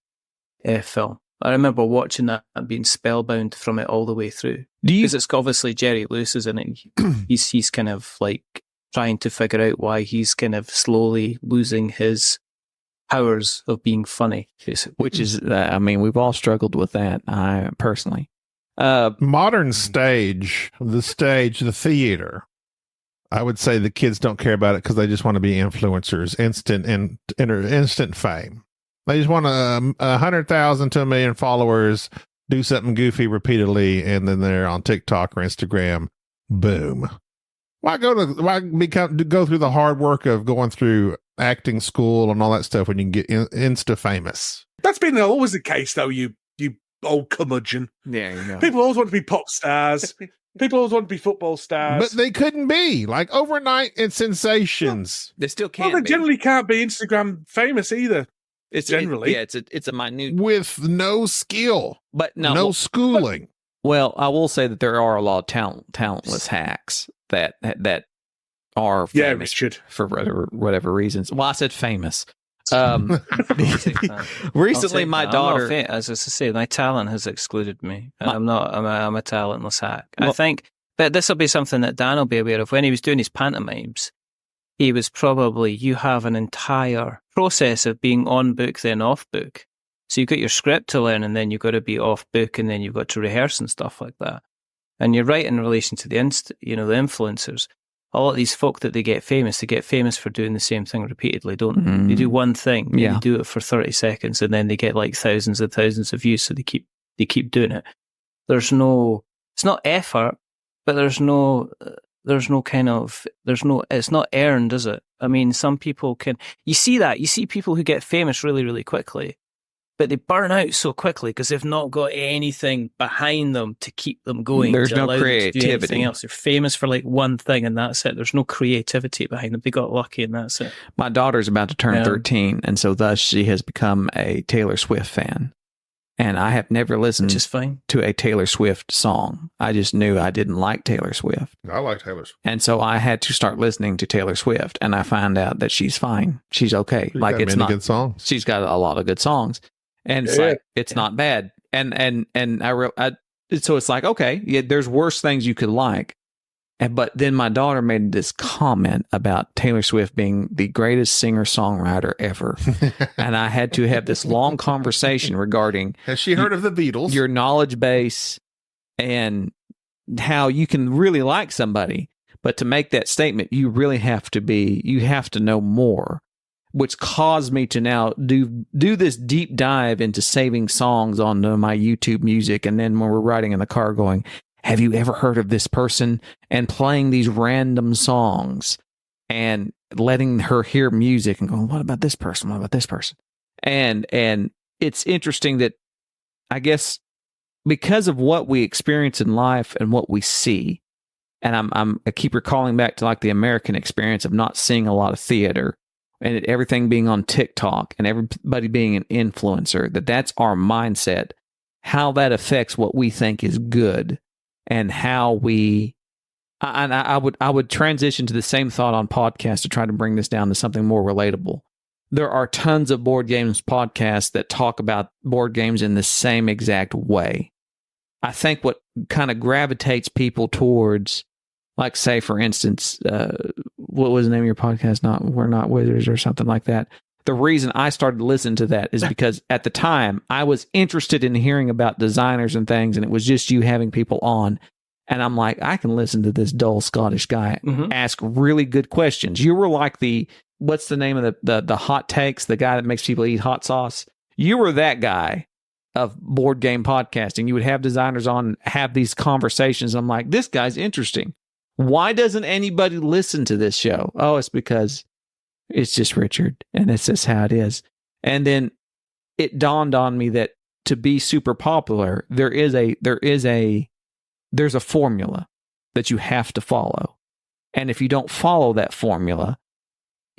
film. I remember watching that and being spellbound from it all the way through. Because it's obviously Jerry Lewis is in it. He's kind of like trying to figure out why he's kind of slowly losing his powers of being funny, basically. Which is, I mean, we've all struggled with that, I personally. Modern stage, the theater, I would say the kids don't care about it because they just want to be influencers, instant fame. They just want 100,000 to 1 million followers, do something goofy repeatedly, and then they're on TikTok or Instagram. Boom. Why go through the hard work of going through acting school and all that stuff when you can get insta famous? That's been always the case, though. You old curmudgeon. Yeah, you know. People always want to be pop stars. People always want to be football stars. But they couldn't be like overnight and sensations. They still can't. Well, they generally can't be Instagram famous either. It's generally, it's a minute with no skill, but no schooling. Well, I will say that there are a lot of talentless hacks that are famous Richard, for whatever reasons. Well, I said famous. Recently, my daughter, as I say, my talent has excluded me. I'm a talentless hack. Well, I think, but this will be something that Dan will be aware of. When he was doing his pantomimes, he was probably, you have an entire process of being on book, then off book. So you've got your script to learn, and then you've got to be off book, and then you've got to rehearse and stuff like that. And you're right in relation to the influencers. A lot of these folk that they get famous for doing the same thing repeatedly, don't they? They do one thing, they do it for 30 seconds, and then they get like thousands and thousands of views, so they keep doing it. It's not effort, but it's not earned, is it? I mean, some people you see people who get famous really, really quickly, but they burn out so quickly because they've not got anything behind them to keep them going. There's no creativity. Else. They're famous for like one thing and that's it. There's no creativity behind them. They got lucky and that's it. My daughter's about to turn 13, and so thus she has become a Taylor Swift fan. And I have never listened to a Taylor Swift song. I just knew I didn't like Taylor Swift. I like Taylor Swift. And so I had to start listening to Taylor Swift, and I found out that she's fine. She's okay. She's got many good songs. She's got a lot of good songs. And it's not bad. And so it's like, okay, there's worse things you could like. But then my daughter made this comment about Taylor Swift being the greatest singer-songwriter ever. And I had to have this long conversation regarding... Has she heard of the Beatles? Your knowledge base and how you can really like somebody. But to make that statement, you have to know more, which caused me to now do this deep dive into saving songs on my YouTube Music. And then when we're riding in the car going, have you ever heard of this person? And playing these random songs and letting her hear music and going, what about this person? What about this person? And it's interesting that I guess because of what we experience in life and what we see, and I keep recalling back to like the American experience of not seeing a lot of theater and everything being on TikTok and everybody being an influencer, that's our mindset, how that affects what we think is good. And how I would transition to the same thought on podcasts to try to bring this down to something more relatable. There are tons of board games podcasts that talk about board games in the same exact way. I think what kind of gravitates people towards, like, say, for instance, what was the name of your podcast? We're Not Wizards or something like that. The reason I started to listen to that is because at the time I was interested in hearing about designers and things, and it was just you having people on. And I'm like, I can listen to this dull Scottish guy ask really good questions. You were like what's the name of the hot takes, the guy that makes people eat hot sauce? You were that guy of board game podcasting. You would have designers on and have these conversations. I'm like, this guy's interesting. Why doesn't anybody listen to this show? Oh, it's because it's just Richard, and it's just how it is. And then it dawned on me that to be super popular, there's a formula that you have to follow. And if you don't follow that formula,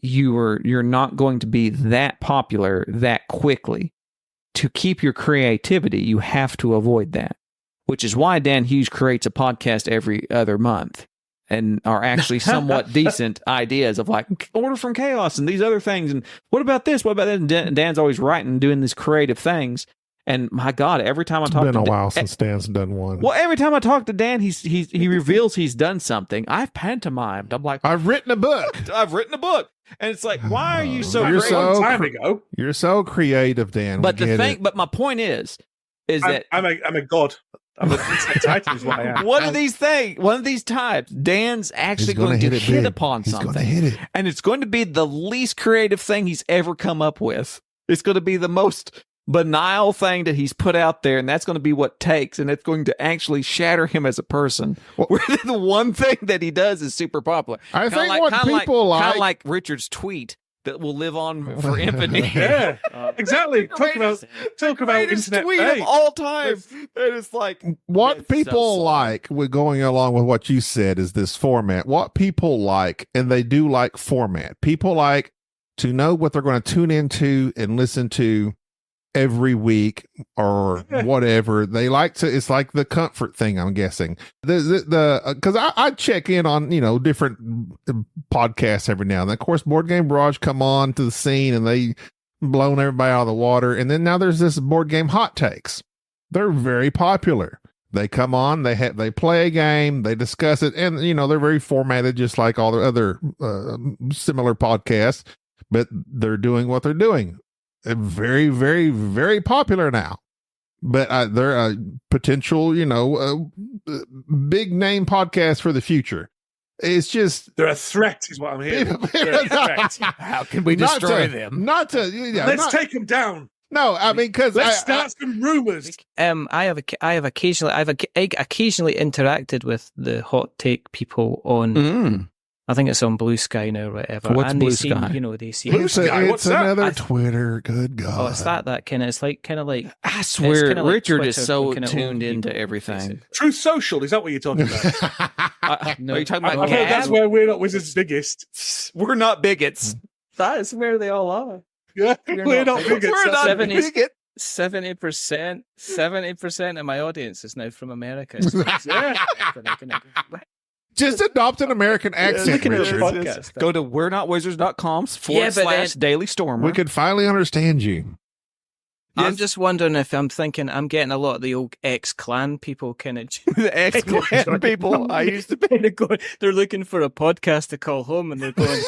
you're not going to be that popular that quickly. To keep your creativity, you have to avoid that, which is why Dan Hughes creates a podcast every other month. And are actually somewhat decent ideas of like Order from Chaos and these other things. And what about this? What about that? And Dan's always writing, doing these creative things. And my God, every time I talk to Dan... It's been a while since Dan's done one. Well, every time I talk to Dan, he reveals he's done something. I've pantomimed. I'm like... I've written a book. And it's like, why are you so... You're so creative, Dan. But my point is that... I'm a god. I'm a Titan is what I am. One of these times, Dan's actually going to hit upon something. He's going to hit it. And it's going to be the least creative thing he's ever come up with. It's going to be the most banal thing that he's put out there, and that's going to be what takes, and it's going to actually shatter him as a person. Where the one thing that he does is super popular. I think what people kind of like Richard's tweet that will live on for infinity. Yeah, exactly. Talk about internet tweet of all time. And it's like what people like. With going along with what you said is this format. What people like, and they do like format. People like to know what they're going to tune into and listen to every week or whatever. They like to, it's like the comfort thing, I'm guessing. Because I check in on, different podcasts every now and then. Of course, Board Game Barrage come on to the scene and they blown everybody out of the water. And then now there's this Board Game Hot Takes. They're very popular. They come on, they play a game, they discuss it, and they're very formatted just like all the other similar podcasts, but they're doing what they're doing. Very, very, very popular now. But they're a potential, big name podcast for the future. It's just they're a threat, is what I'm hearing. How can we destroy them? Let's take them down. No, I mean, because let's start some rumors. I have occasionally interacted with the hot take people on. I think it's on Blue Sky now, or whatever. What's Blue Sky? They see Blue Sky. It's another Twitter. Good God! Oh, it's that kind of. It's kind of like. I swear, Richard is so Twitter, tuned into everything. Truth Social, is that what you're talking about? No, are you talking about? I've heard that's where We're Not Wizards' biggest. We're not bigots. That is where they all are. Yeah, we're not bigots. We're not bigots. 70% of my audience is now from America. Just adopt an American accent, Richard. Go to we're not wizards.com/daily stormer. We could finally understand you. I'm just wondering if I'm getting a lot of the old ex-clan people kind of... The ex-clan people I used to be. They're looking for a podcast to call home, and they're going,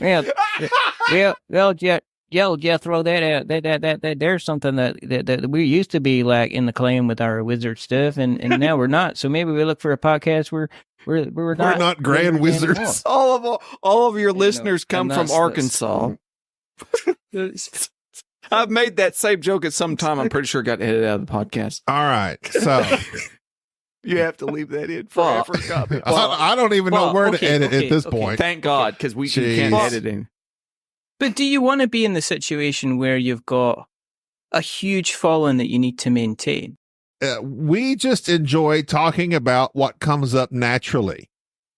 well, Jethro, there's something that we used to be like in the clan with our wizard stuff, and now we're not. So maybe we look for a podcast where we're not grand wizards. All of your listeners come from Arkansas. I've made that same joke at some time. I'm pretty sure it got edited out of the podcast. All right, so you have to leave that in forever. I don't even know where to edit at this point. Thank God, because we can't edit in. But do you want to be in the situation where you've got a huge following that you need to maintain? We just enjoy talking about what comes up naturally.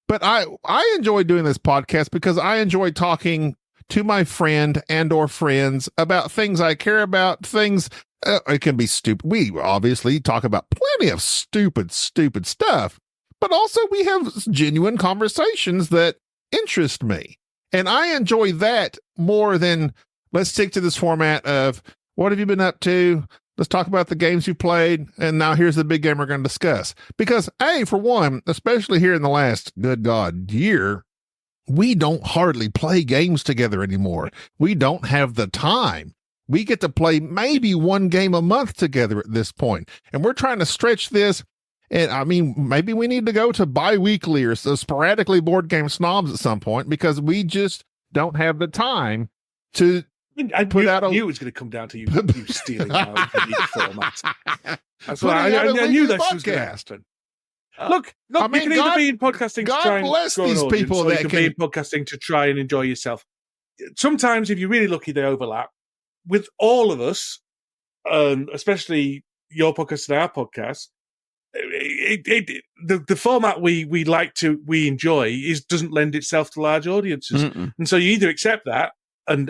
But I enjoy doing this podcast because I enjoy talking to my friend and or friends about things I care about, things, it can be stupid. We obviously talk about plenty of stupid stuff, but also we have genuine conversations that interest me. And I enjoy that more than let's stick to this format of what have you been up to? Let's talk about the games you played. And now here's the big game we're going to discuss. Because for one, especially here in the last, good God, year, we don't hardly play games together anymore. We don't have the time. We get to play maybe one game a month together at this point. And we're trying to stretch this. And I mean, maybe we need to go to bi-weekly or so sporadically board game snobs at some point because we just don't have the time to put out I knew it was going to come down to you stealing our unique format. That's why I knew this was going to happen. Look, I mean, you can either be in podcasting to try and bless grow these an audience, people or that you can be in podcasting to try and enjoy yourself. Sometimes, if you're really lucky, they overlap. With all of us, especially your podcast and our podcast, the format we enjoy doesn't lend itself to large audiences, and so you either accept that and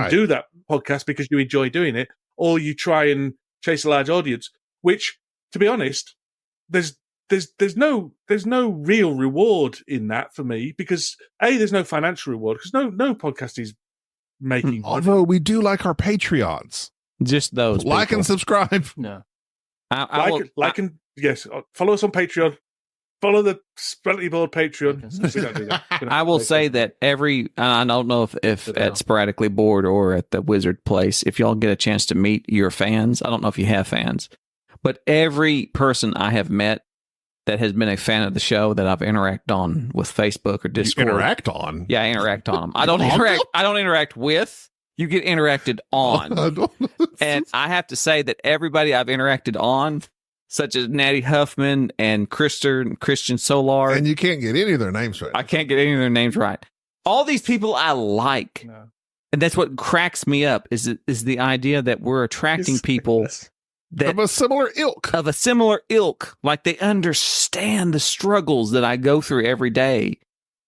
do that podcast because you enjoy doing it, or you try and chase a large audience. Which, to be honest, there's no real reward in that for me because there's no financial reward because no podcast is making money. Although we do like our Patreons, just those like people. and subscribe. No, yes, follow us on Patreon. Follow the Sporadically Board Patreon. We don't do that. I will say that I don't know if at Sporadically Board or at the Wizard Place, if y'all get a chance to meet your fans, I don't know if you have fans, but every person I have met that has been a fan of the show that I've interacted on with Facebook or Discord. You interact on? Yeah, I interact on them. I don't interact with. You get interacted on. And I have to say that everybody I've interacted on, such as Natty Huffman and Christian Solar. And you can't get any of their names right. I can't get any of their names right. All these people I like. No. And that's what cracks me up is the idea that we're attracting people of a similar ilk. Like they understand the struggles that I go through every day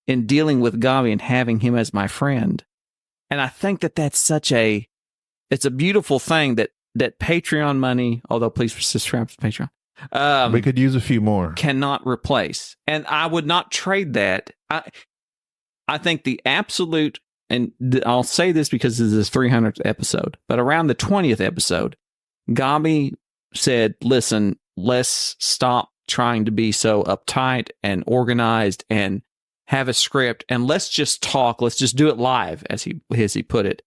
in dealing with Gabi and having him as my friend. And I think that that's it's a beautiful thing that Patreon money, although please subscribe to Patreon. We could use a few more. Cannot replace. And I would not trade that. I think the absolute, and I'll say this because this is his 300th episode, but around the 20th episode, Gabi said, listen, let's stop trying to be so uptight and organized and have a script and let's just talk. Let's just do it live, as he put it.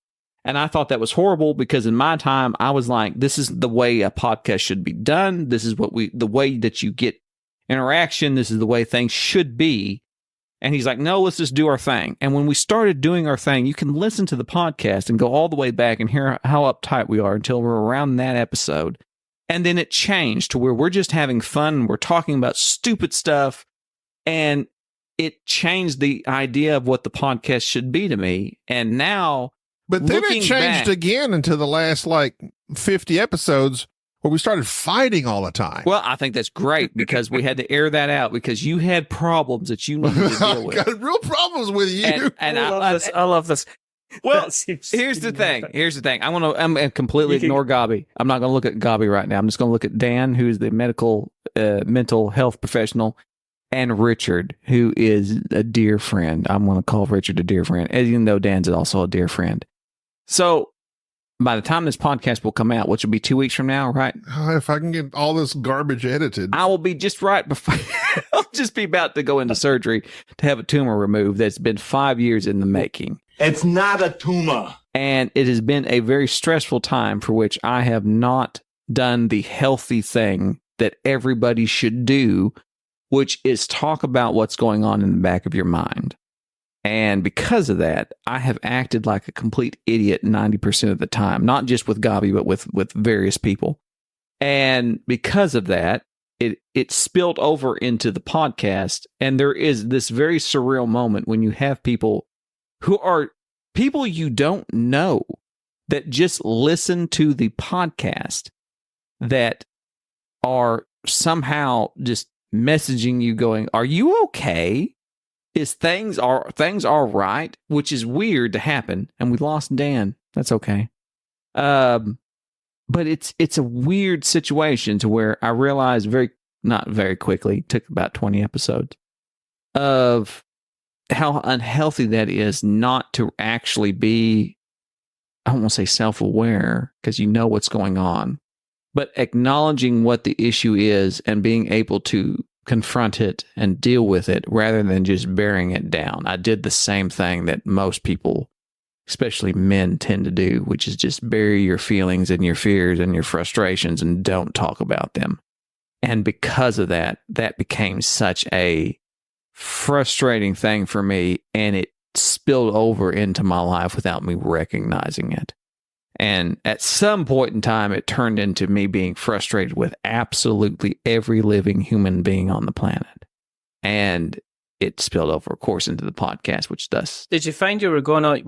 And I thought that was horrible because in my time, I was like, this is the way a podcast should be done. This is the way that you get interaction. This is the way things should be. And he's like, no, let's just do our thing. And when we started doing our thing, you can listen to the podcast and go all the way back and hear how uptight we are until we're around that episode. And then it changed to where we're just having fun. And we're talking about stupid stuff. And it changed the idea of what the podcast should be to me. And now, but then it changed again into the last 50 episodes where we started fighting all the time. Well, I think that's great because we had to air that out because you had problems that you needed to deal with. Got real problems with you. And I love this. Well, here's the thing. I'm completely ignore Gabi. I'm not going to look at Gabi right now. I'm just going to look at Dan, who's the mental health professional, and Richard, who is a dear friend. I'm going to call Richard a dear friend, even though Dan's also a dear friend. So by the time this podcast will come out, which will be 2 weeks from now, right? If I can get all this garbage edited, I will be just right before. I'll just be about to go into surgery to have a tumor removed that's been 5 years in the making. It's not a tumor. And it has been a very stressful time for which I have not done the healthy thing that everybody should do, which is talk about what's going on in the back of your mind. And because of that, I have acted like a complete idiot 90% of the time, not just with Gabi, but with various people. And because of that, it spilled over into the podcast. And there is this very surreal moment when you have people who are people you don't know that just listen to the podcast that are somehow just messaging you going, "Are you okay? Is things all right?" Which is weird to happen. And we lost Dan. That's okay. But it's a weird situation to where I realized not very quickly, took about 20 episodes, of how unhealthy that is not to actually be, I don't want to say self-aware because you know what's going on, but acknowledging what the issue is and being able to confront it and deal with it rather than just bearing it down. I did the same thing that most people, especially men, tend to do, which is just bury your feelings and your fears and your frustrations and don't talk about them. And because of that, that became such a frustrating thing for me, and it spilled over into my life without me recognizing it. And at some point in time, it turned into me being frustrated with absolutely every living human being on the planet. And it spilled over, of course, into the podcast, which does. Did you find were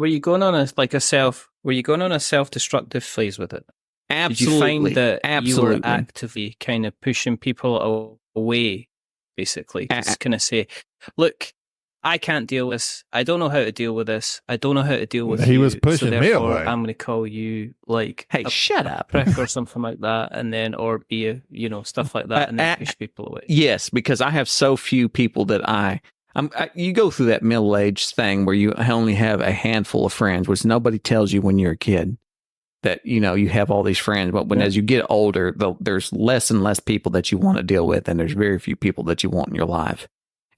you going on a self-destructive phase with it? Absolutely. Did you find that Absolutely. you were actively kind of pushing people away, basically? Just kind of say, look, I can't deal with this. I don't know how to deal with this. I don't know how to deal with He you. was pushing so me therefore, away. I'm going to call you like, Hey, shut up. prick or something like that, and then or be stuff like that, and then push people away. Yes, because I have so few people that you go through that middle-aged thing where you only have a handful of friends, which nobody tells you when you're a kid. That, you have all these friends, but as you get older, there's less and less people that you want to deal with, and there's very few people that you want in your life.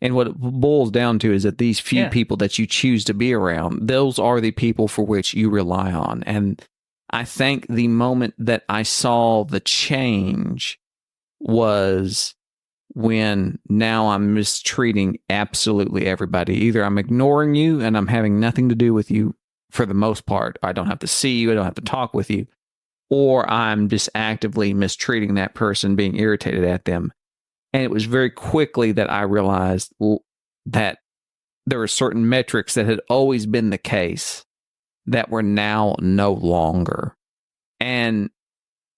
And what it boils down to is that these few people that you choose to be around, those are the people for which you rely on. And I think the moment that I saw the change was when now I'm mistreating absolutely everybody. Either I'm ignoring you and I'm having nothing to do with you for the most part. I don't have to see you. I don't have to talk with you. Or I'm just actively mistreating that person, being irritated at them. And it was very quickly that I realized that there were certain metrics that had always been the case that were now no longer. And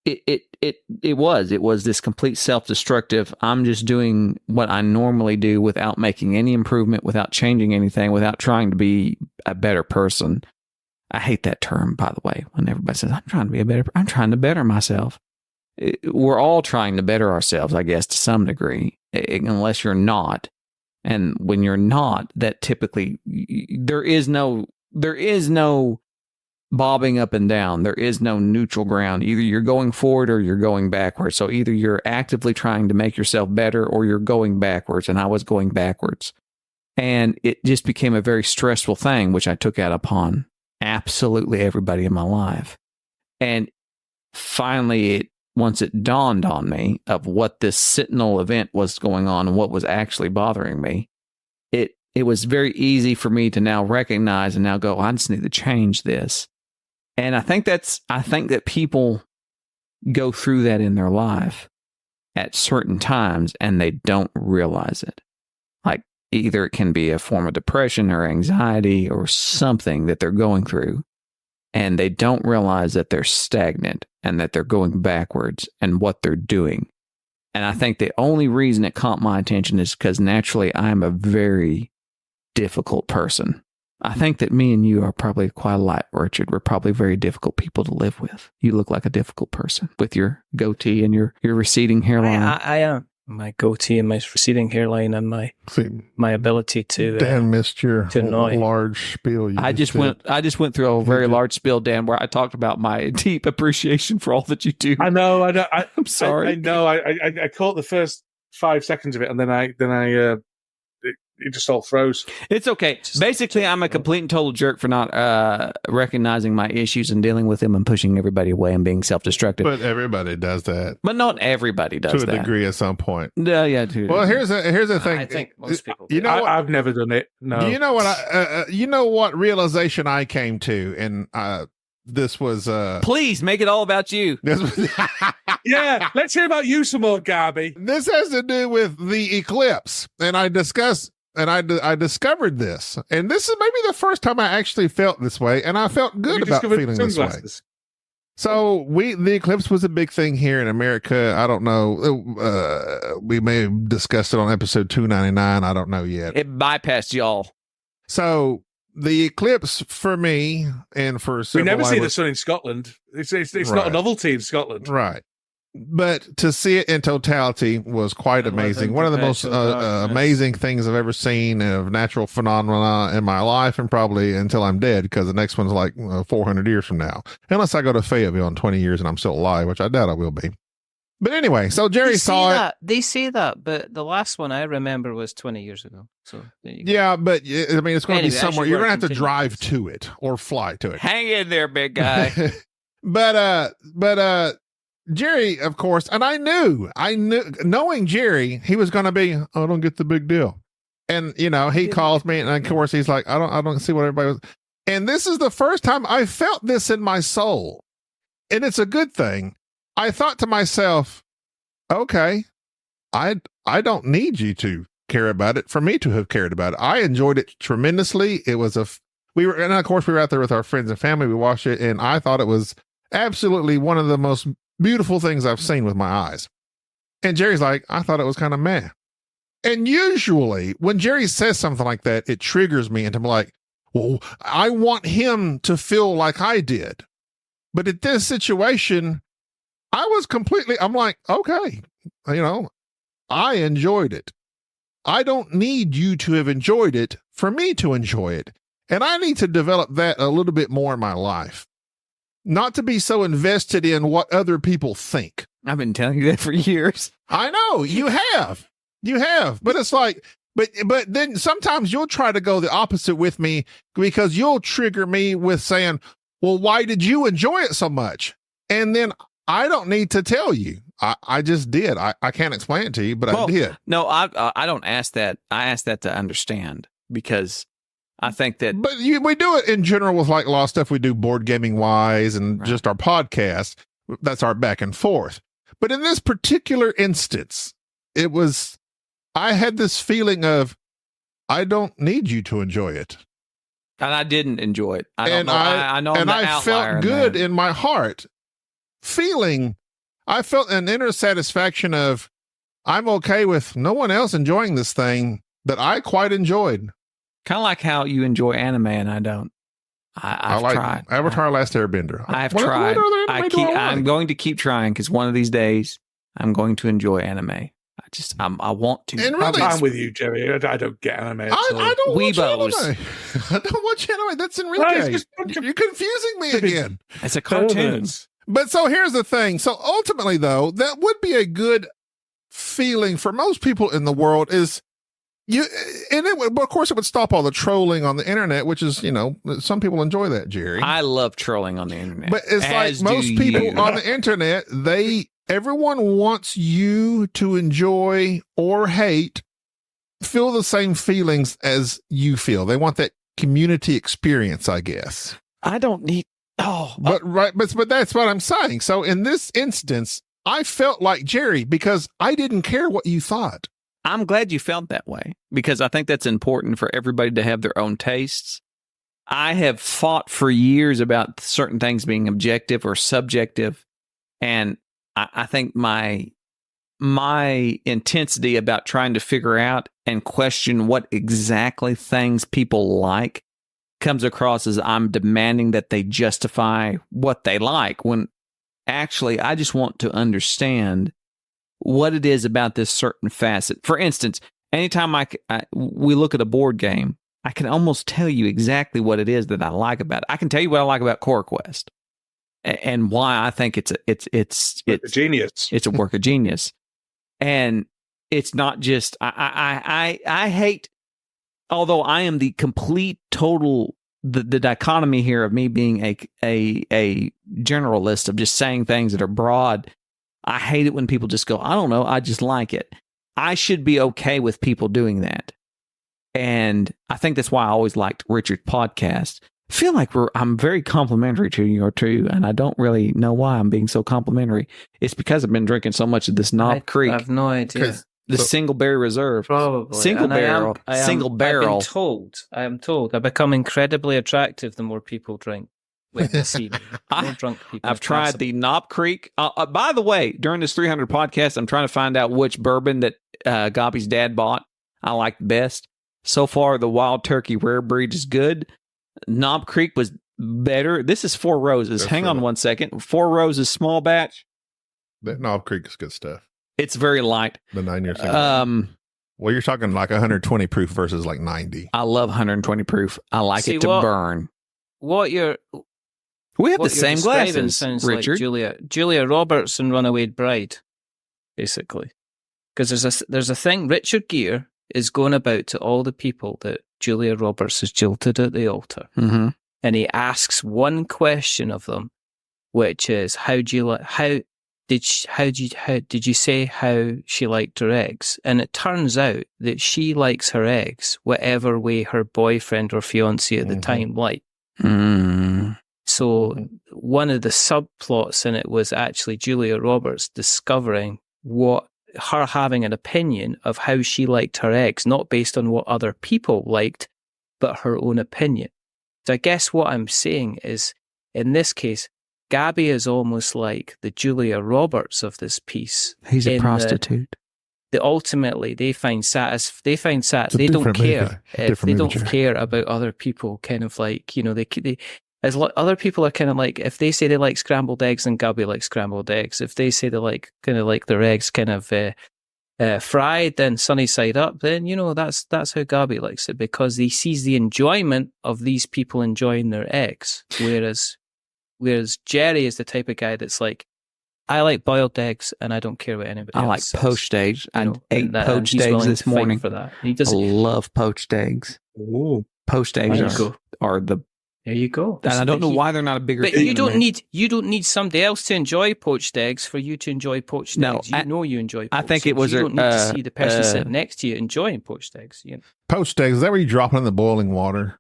it was this complete self-destructive, I'm just doing what I normally do without making any improvement, without changing anything, without trying to be a better person. I hate that term, by the way, when everybody says, I'm trying to better myself. We're all trying to better ourselves, I guess, to some degree, unless you're not. And when you're not, that typically, there is no bobbing up and down. There is no neutral ground. Either you're going forward or you're going backwards. So either you're actively trying to make yourself better or you're going backwards. And I was going backwards. And it just became a very stressful thing, which I took out upon absolutely everybody in my life. And finally, once it dawned on me of what this sentinel event was going on and what was actually bothering me, it was very easy for me to now recognize and now go, I just need to change this. And I think that people go through that in their life at certain times and they don't realize it. Like either it can be a form of depression or anxiety or something that they're going through, and they don't realize that they're stagnant and that they're going backwards and what they're doing. And I think the only reason it caught my attention is because naturally I'm a very difficult person. I think that me and you are probably quite alike, Richard. We're probably very difficult people to live with. You look like a difficult person with your goatee and your receding hairline. I am. my goatee and my receding hairline and my ability to Dan missed your to annoy. large spiel. I just went through a very large spiel, Dan, where I talked about my deep appreciation for all that you do. I know. I'm sorry. I know. I caught the first 5 seconds of it, and then it just all froze. It's okay. Basically, I'm a complete and total jerk for not recognizing my issues and dealing with them and pushing everybody away and being self-destructive. But everybody does that. But not everybody does to that. a degree at some point. Yeah. Well, here's the thing. I think most people. You know, I've never done it. No. You know what? You know what realization I came to, and this was. Please make it all about you. This was. Yeah, let's hear about you some more, Garby. This has to do with the eclipse, and I discussed. And I discovered this, and this is maybe the first time I actually felt this way, and I felt good about feeling this way. So the eclipse was a big thing here in America. I don't know. We may have discussed it on episode 299. I don't know yet. It bypassed y'all. So the eclipse for me and for we never see the sun in Scotland. It's not a novelty in Scotland, right? But to see it in totality was quite amazing. One of the most amazing things I've ever seen of natural phenomena in my life, and probably until I'm dead, because the next one's like 400 years from now. Unless I go to Fayetteville in 20 years and I'm still alive, which I doubt I will be. But anyway, so Jerry saw it. They say that, but the last one I remember was 20 years ago. So yeah, but I mean, it's going to be somewhere. You're going to have to drive to it or fly to it. Hang in there, big guy. But Jerry, of course, and I knew, knowing Jerry, he was going to be, I don't get the big deal. And, he calls me, and of course, he's like, I don't see what everybody was. And this is the first time I felt this in my soul. And it's a good thing. I thought to myself, okay, I don't need you to care about it for me to have cared about it. I enjoyed it tremendously. It was we were out there with our friends and family. We watched it, and I thought it was absolutely one of the most beautiful things I've seen with my eyes. And Jerry's like, I thought it was kind of meh. And usually when Jerry says something like that, it triggers me into like, well, I want him to feel like I did. But at this situation, I'm like, okay, I enjoyed it. I don't need you to have enjoyed it for me to enjoy it. And I need to develop that a little bit more in my life. Not to be so invested in what other people think. I've been telling you that for years. I know you have, but it's like, but then sometimes you'll try to go the opposite with me because you'll trigger me with saying, well, why did you enjoy it so much? And then I don't need to tell you. I just did. I can't explain it to you, but I did. No, I don't ask that. I ask that to understand because I think that, but we do it in general with like a lot of stuff we do board gaming wise and just our podcast. That's our back and forth. But in this particular instance, I had this feeling of, I don't need you to enjoy it. And I didn't enjoy it. I felt good in my heart I felt an inner satisfaction of, I'm okay with no one else enjoying this thing that I quite enjoyed. Kind of like how you enjoy anime and I don't. I've like tried. Avatar Last Airbender. I've tried. I'm going to keep trying because one of these days I'm going to enjoy anime. I want to. And really, I'm with you, Jerry. I don't get anime. I don't watch Weebos. anime. I don't watch anime. That's Enrique. You're confusing me again. It's a cartoon. But so here's the thing. So ultimately, though, that would be a good feeling for most people in the world is of course it would stop all the trolling on the internet, which is, some people enjoy that, Jerry. I love trolling on the internet. But it's like most people on the internet, everyone wants you to enjoy or feel the same feelings as you feel. They want that community experience, I guess. I don't need, but that's what I'm saying. So in this instance, I felt like Jerry because I didn't care what you thought. I'm glad you felt that way because I think that's important for everybody to have their own tastes. I have fought for years about certain things being objective or subjective. And I think my intensity about trying to figure out and question what exactly things people like comes across as I'm demanding that they justify what they like when actually I just want to understand what it is about this certain facet. For instance, anytime we look at a board game, I can almost tell you exactly what it is that I like about it. I can tell you what I like about Core Quest and why I think it's genius. It's a work of genius. And it's not just, I hate, although I am the complete total, the dichotomy here of me being a generalist of just saying things that are broad. I hate it when people just go, I don't know, I just like it. I should be okay with people doing that. And I think that's why I always liked Richard's podcast. I feel like I'm very complimentary to you or two, and I don't really know why I'm being so complimentary. It's because I've been drinking so much of this Knob Creek. I have no idea. The Single Berry Reserve. Probably. Single barrel. Single barrel. I am told. I become incredibly attractive the more people drink. See me. More drunk people. I've tried the Knob Creek. By the way, during this 300 podcast, I'm trying to find out which bourbon that Gobby's dad bought I like best. So far, the Wild Turkey Rare Breed is good. Knob Creek was better. This is Four Roses. Hang on one second. Four Roses small batch. That Knob Creek is good stuff. It's very light. The 9 year single. Well, you're talking like 120 proof versus like 90. I love 120 proof. I like it to burn. We have the same glasses, sounds Richard. Like Julia Roberts and Runaway Bride, basically. Because there's a thing, Richard Gere is going about to all the people that Julia Roberts has jilted at the altar. Mm-hmm. And he asks one question of them, which is, how did you say how she liked her eggs? And it turns out that she likes her eggs whatever way her boyfriend or fiancé at the time liked. Mm. So one of the subplots in it was actually Julia Roberts discovering her having an opinion of how she liked her eggs, not based on what other people liked, but her own opinion. So I guess what I'm saying is, in this case, Gabby is almost like the Julia Roberts of this piece. He's a prostitute. Ultimately, they don't care. If they don't care about other people, kind of like, other people are kind of like, if they say they like scrambled eggs, then Gabby likes scrambled eggs. If they say they like kind of like their eggs kind of fried, then sunny side up, then that's how Gabby likes it, because he sees the enjoyment of these people enjoying their eggs. Whereas Jerry is the type of guy that's like, I like boiled eggs and I don't care what anybody else like says. Poached eggs. I ate poached eggs this morning. For that. I love poached eggs. Ooh. Poached eggs are the. There you go. And I don't know why they're not a bigger But thing. you don't need somebody else to enjoy poached eggs for you to enjoy poached eggs. You enjoy poached I think it was eggs. You don't need to see the person sitting next to you enjoying poached eggs. Poached eggs, is that where you drop it in the boiling water?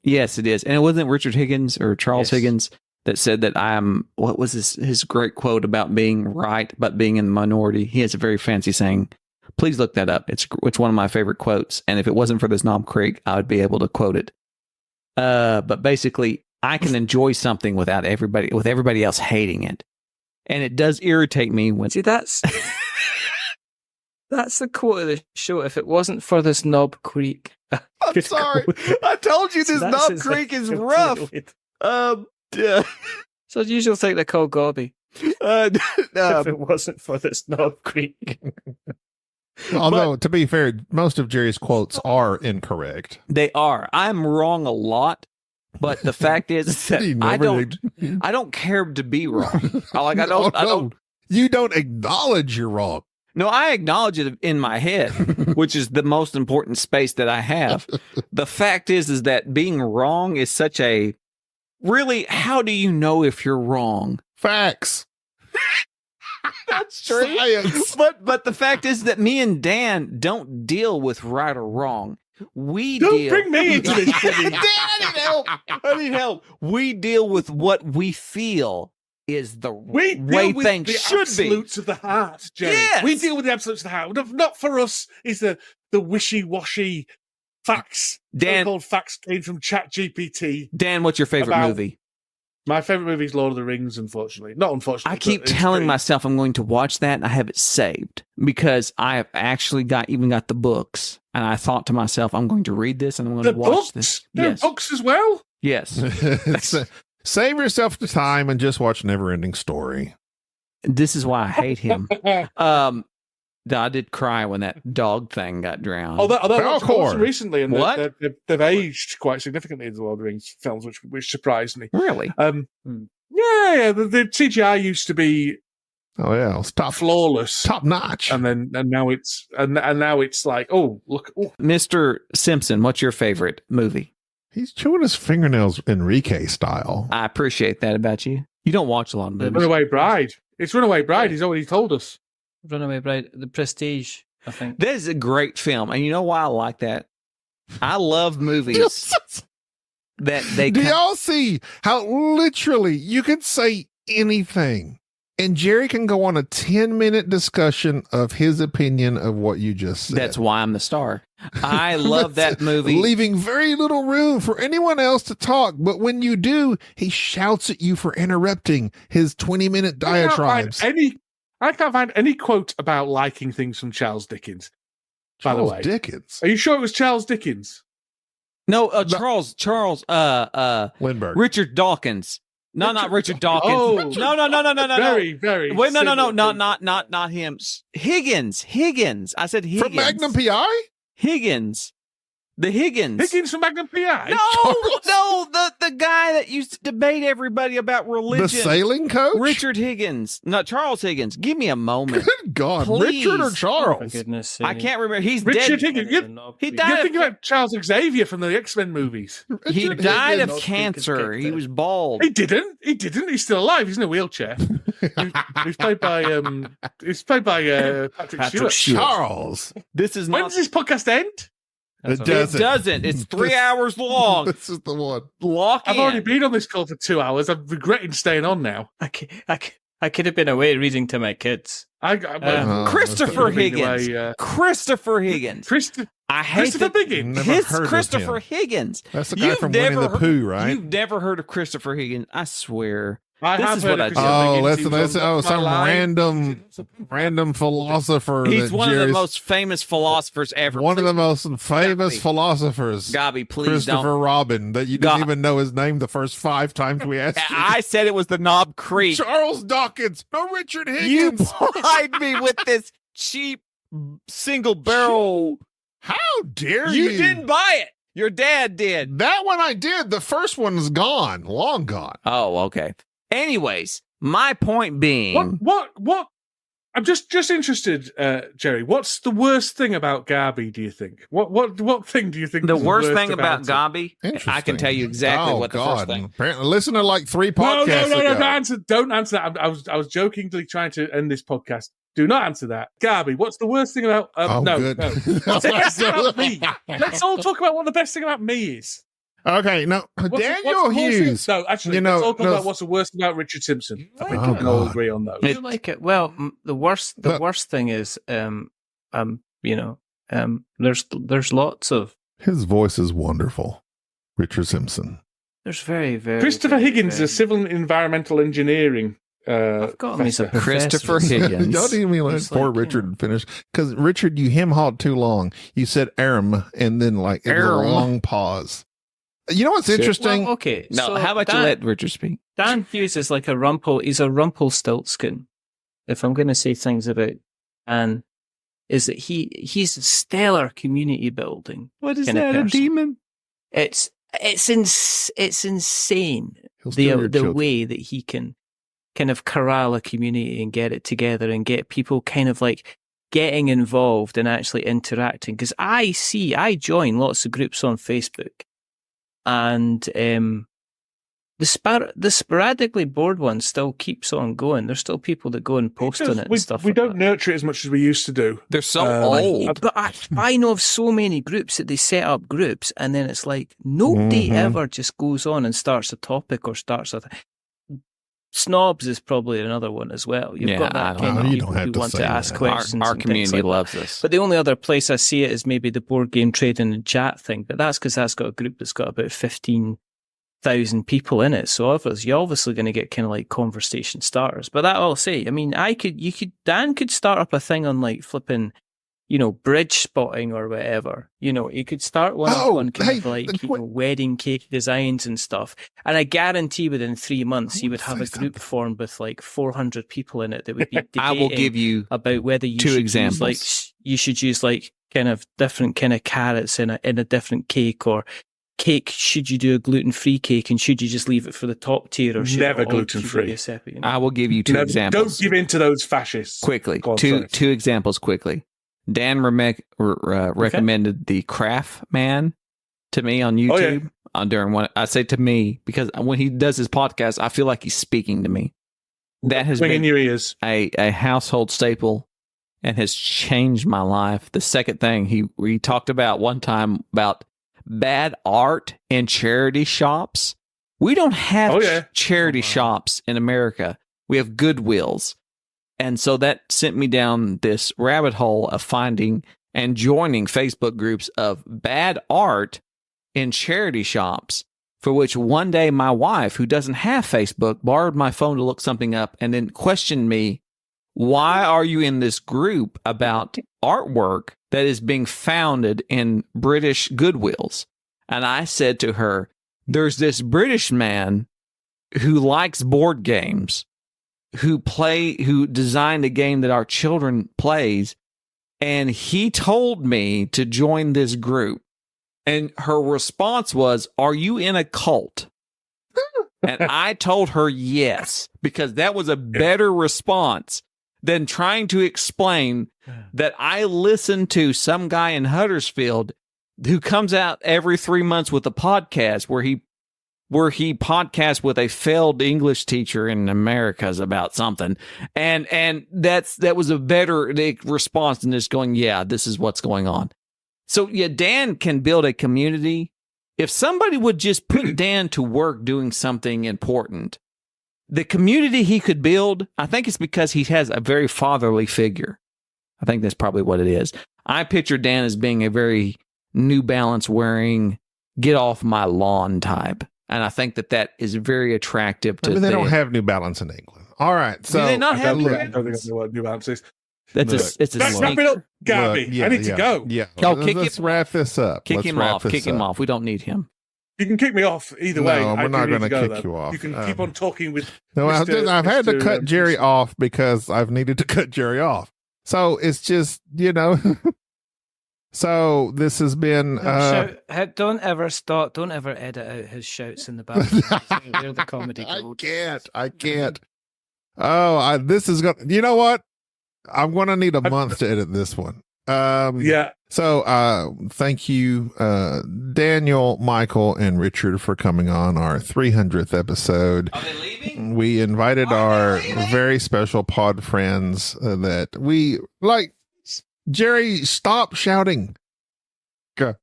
Yes, it is. And it wasn't Richard Higgins or Charles Higgins that said that what was his great quote about being right, but being in the minority? He has a very fancy saying. Please look that up. It's one of my favorite quotes. And if it wasn't for this Knob Creek, I would be able to quote it. But basically, I can enjoy something with everybody else hating it. And it does irritate me when... See, that's the quote of the show. If it wasn't for this Knob Creek... I'm sorry. I told you this Knob Creek is rough. So the usual thing they call Gobby. If it wasn't for this Knob Creek. Although, to be fair, most of Jerry's quotes are incorrect. They are. I'm wrong a lot, but the fact is that I don't care to be wrong. You don't acknowledge you're wrong. No, I acknowledge it in my head, which is the most important space that I have. The fact is that being wrong is such a... Really, how do you know if you're wrong? Facts. That's true. Science. But the fact is that me and Dan don't deal with right or wrong. Don't bring me into this. Dan, I need help. We deal with what we feel is the way things should be. Absolutes of the heart, Jerry. Yes. We deal with the absolutes of the heart. Not for us is the wishy-washy facts. Dan, So-called facts came from ChatGPT. Dan, what's your favorite movie? My favorite movie is Lord of the Rings, unfortunately. Not unfortunately. I keep telling myself I'm going to watch that, and I have it saved because I have actually got the books. And I thought to myself, I'm going to read this and I'm going to watch this. There are books as well? Yes. Save yourself the time and just watch Neverending Story. This is why I hate him. I did cry when that dog thing got drowned. Although I watched them recently, and What? they've aged quite significantly in the Lord of the Rings films, which surprised me. Really? Yeah, the CGI used to be Oh yeah, it's flawless, top notch, and now it's like, oh look, oh. Mr. Simpson, what's your favorite movie? He's chewing his fingernails Enrique style. I appreciate that about you. You don't watch a lot of movies. Runaway Bride. It's Runaway Bride. He's already told us. Runaway Bride, The Prestige, I think. That is a great film, and you know why I like that? I love movies that they. Do y'all see how literally you can say anything, and Jerry can go on a 10-minute discussion of his opinion of what you just said? That's why I'm the star. I love that movie. Leaving very little room for anyone else to talk, but when you do, he shouts at you for interrupting his 20-minute diatribes. I can't find any quote about liking things from Charles Dickens. By the way, Dickens. Are you sure it was Charles Dickens? No, Charles Lindbergh. Richard Dawkins. No, not Richard Dawkins. Oh, No. Very, very. Wait, no, not him. Higgins. I said Higgins. From Magnum P.I.? Higgins. The Higgins. Higgins from Magnum P.I.? No, the guy that used to debate everybody about religion. The sailing coach? Richard Higgins. Not Charles Higgins. Give me a moment. Good God. Please. Richard or Oh, Charles? for goodness sake. I can't remember. He's Richard dead. Higgins. He You're died. thinking about Charles Xavier from the X-Men movies. He Richard died Higgins. of cancer. He was bald. He didn't. He's still alive. He's in a wheelchair. He's played by Patrick Stewart. Charles. This is When not. does this podcast end? It It doesn't. doesn't. It's 3 hours long. This is the one. Lock I've in. already been on this call for 2 hours. I'm regretting staying on now. I could have been away reading to my kids. Christopher Higgins. Christopher Higgins. I hate Christopher that. Higgins. Never His heard of Christopher him. Higgins. That's the guy from Winnie the Pooh, right? You've never heard of Christopher Higgins. I swear. I This have is heard what of I do. Christopher Oh, Higgins. that's He was on some My Line. random philosopher. He's that one of the Jerry's- most famous philosophers ever. one of the most famous Gabby. philosophers. Gabby, please Christopher don't. Robin, that you didn't even know his name the first 5 times we asked you. I said it was the Knob Creek. Charles Dawkins, no Richard You Higgins. plied me with this cheap single barrel. How dare you? You didn't buy it. Your dad did. That one I did. The first one's gone, long gone. Oh, okay. Anyways, my point being, What? I'm just interested, Jerry. What's the worst thing about Garby? Do you think? What thing do you think? the is worst thing about it? Gabi, I can tell you exactly what the first thing. Apparently, listen to like 3 No, podcasts ago. don't answer that. I was jokingly trying to end this podcast. Do not answer that, Garby. What's the worst thing about? No. What's the best thing about me? Let's all talk about what the best thing about me is. Okay, no, Daniel Hughes. No, actually, let's all talk about what's the worst about Richard Simpson. I think we can all agree on those. I like it. Well, the worst thing is, there's lots of. His voice is wonderful. Richard Simpson. There's very, very. Christopher very, Higgins, very, a civil and environmental engineering. I've got him as a Christopher professor. Higgins. Y'all didn't even let It's poor like, Richard finish, because Richard, you hem-hawed too long. You said and then like it was a long pause. You know what's interesting? Well, okay, No, so how about you let Richard speak? Dan Hughes is like he's a Rumpelstiltskin. If I'm going to say things about Dan, is that he's a stellar community building. What is kind of that? A person. demon? It's insane He'll steal your the children. way that he can kind of corral a community and get it together and get people kind of like getting involved and actually interacting. Because I join lots of groups on Facebook, and the sporadically bored one still keeps on going. There's still people that go and post on it and stuff. We like don't that. nurture it as much as we used to do. They're so old. But I know of so many groups that they set up groups, and then it's like nobody ever just goes on and starts a topic or starts a. Snobs is probably another one as well. You've got that kind of you people don't have who to want say to ask that. questions. Our and things community like that. loves this. But the only other place I see it is maybe the board game trading and chat thing. But that's because that's got a group that's got about 15,000 people in it. So you're obviously going to get kind of like conversation starters. But that I'll say, I mean, Dan could start up a thing on like flipping, bridge spotting or whatever. You could start one up on kind of like wedding cake designs and stuff. And I guarantee within 3 months you would have a group formed with like 400 people in it that would be debating I will give you about whether you two should examples. use you should use like kind of different kind of carrots in a different cake, or cake, should you do a gluten-free cake and should you just leave it for the top tier, or should Never it all gluten-free. be a separate, I will give you two examples. Don't give in to those fascists. Quickly. Go on, Two sorry. examples quickly. Dan recommended the Craft Man to me on YouTube during one. I say to me because when he does his podcast, I feel like he's speaking to me. That has Ring in been your ears. a household staple and has changed my life. The second thing he talked about one time about bad art in charity shops. We don't have charity shops in America. We have Goodwills. And so that sent me down this rabbit hole of finding and joining Facebook groups of bad art in charity shops, for which one day my wife, who doesn't have Facebook, borrowed my phone to look something up and then questioned me, why are you in this group about artwork that is being founded in British Goodwills? And I said to her, there's this British man who likes board games, who designed a game that our children plays, and he told me to join this group. And her response was, are you in a cult? And I told her yes, because that was a better response than trying to explain that I listen to some guy in Huddersfield who comes out every 3 months with a podcast where he podcasts with a failed English teacher in Americas about something. And that was a better response than just going, yeah, this is what's going on. So yeah, Dan can build a community. If somebody would just put Dan to work doing something important, the community he could build, I think it's because he has a very fatherly figure. I think that's probably what it is. I picture Dan as being a very New Balance wearing, get off my lawn type. And I think that is very attractive to they don't have New Balance in England. All right. So do they not have I don't think I know what New Balance is. it's a Let's wrap it up, Gabby. I need to go. Yeah. Oh, Let's wrap this up. Kick him off. We don't need him. You can kick me off either way. No, we're not going to kick you off. You can keep on talking with. No, I've had to cut Jerry Mr. off because I've needed to cut Jerry off. So it's just, So this has been. Don't ever stop. Don't ever edit out his shouts in the background. They're the comedy gold. I can't. Oh, this is going. You know what? I'm going to need a month to edit this one. Yeah. So, thank you, Daniel, Michael, and Richard for coming on our 300th episode. Are they leaving? We invited our very special pod friends that we like. Jerry, stop shouting. Okay.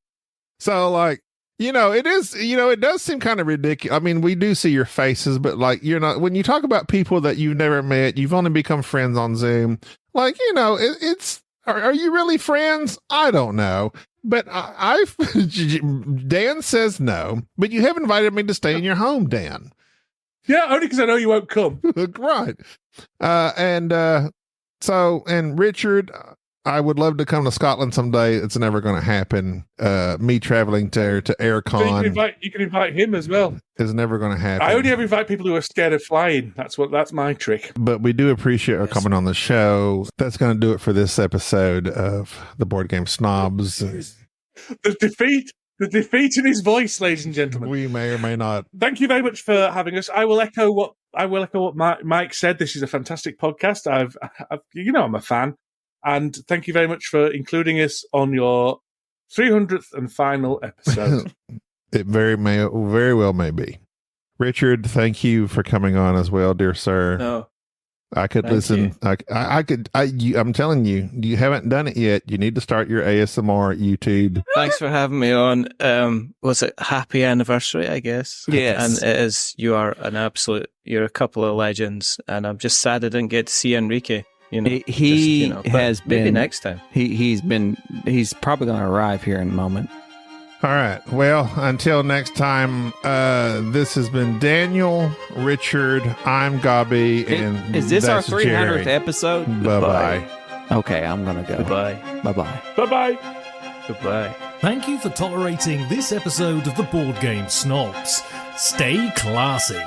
So, it does seem kind of ridiculous. I mean, we do see your faces, but when you talk about people that you've never met, you've only become friends on Zoom. Are you really friends? I don't know. But Dan says no, but you have invited me to stay in your home, Dan. Yeah, only because I know you won't come. Right. And Richard, I would love to come to Scotland someday. It's never going to happen. Me traveling to Aircon. You can invite him as well. Is never going to happen. I only ever invite people who are scared of flying. That's my trick. But we do appreciate her coming on the show. That's going to do it for this episode of the Board Game Snobs. The defeat in his voice, ladies and gentlemen. We may or may not. Thank you very much for having us. I will echo what Mike said. This is a fantastic podcast. I'm a fan. And thank you very much for including us on your 300th and final episode. It very well may be. Richard, thank you for coming on as well, dear sir. No, I could listen. I'm telling you, you haven't done it yet. You need to start your ASMR YouTube. thanks for having me on. Was it happy anniversary? I guess. Yes, and it is. You are you're a couple of legends, and I'm just sad I didn't get to see Enrique. He has been. Maybe next time. He's probably going to arrive here in a moment. All right. Well, until next time, this has been Daniel, Richard, I'm Gabi, and is this our that's 300th Jerry. episode? Bye-bye. Okay, I'm gonna go. Goodbye. Bye-bye. Bye-bye. Goodbye. Thank you for tolerating this episode of the Board Game Snobs. Stay classy.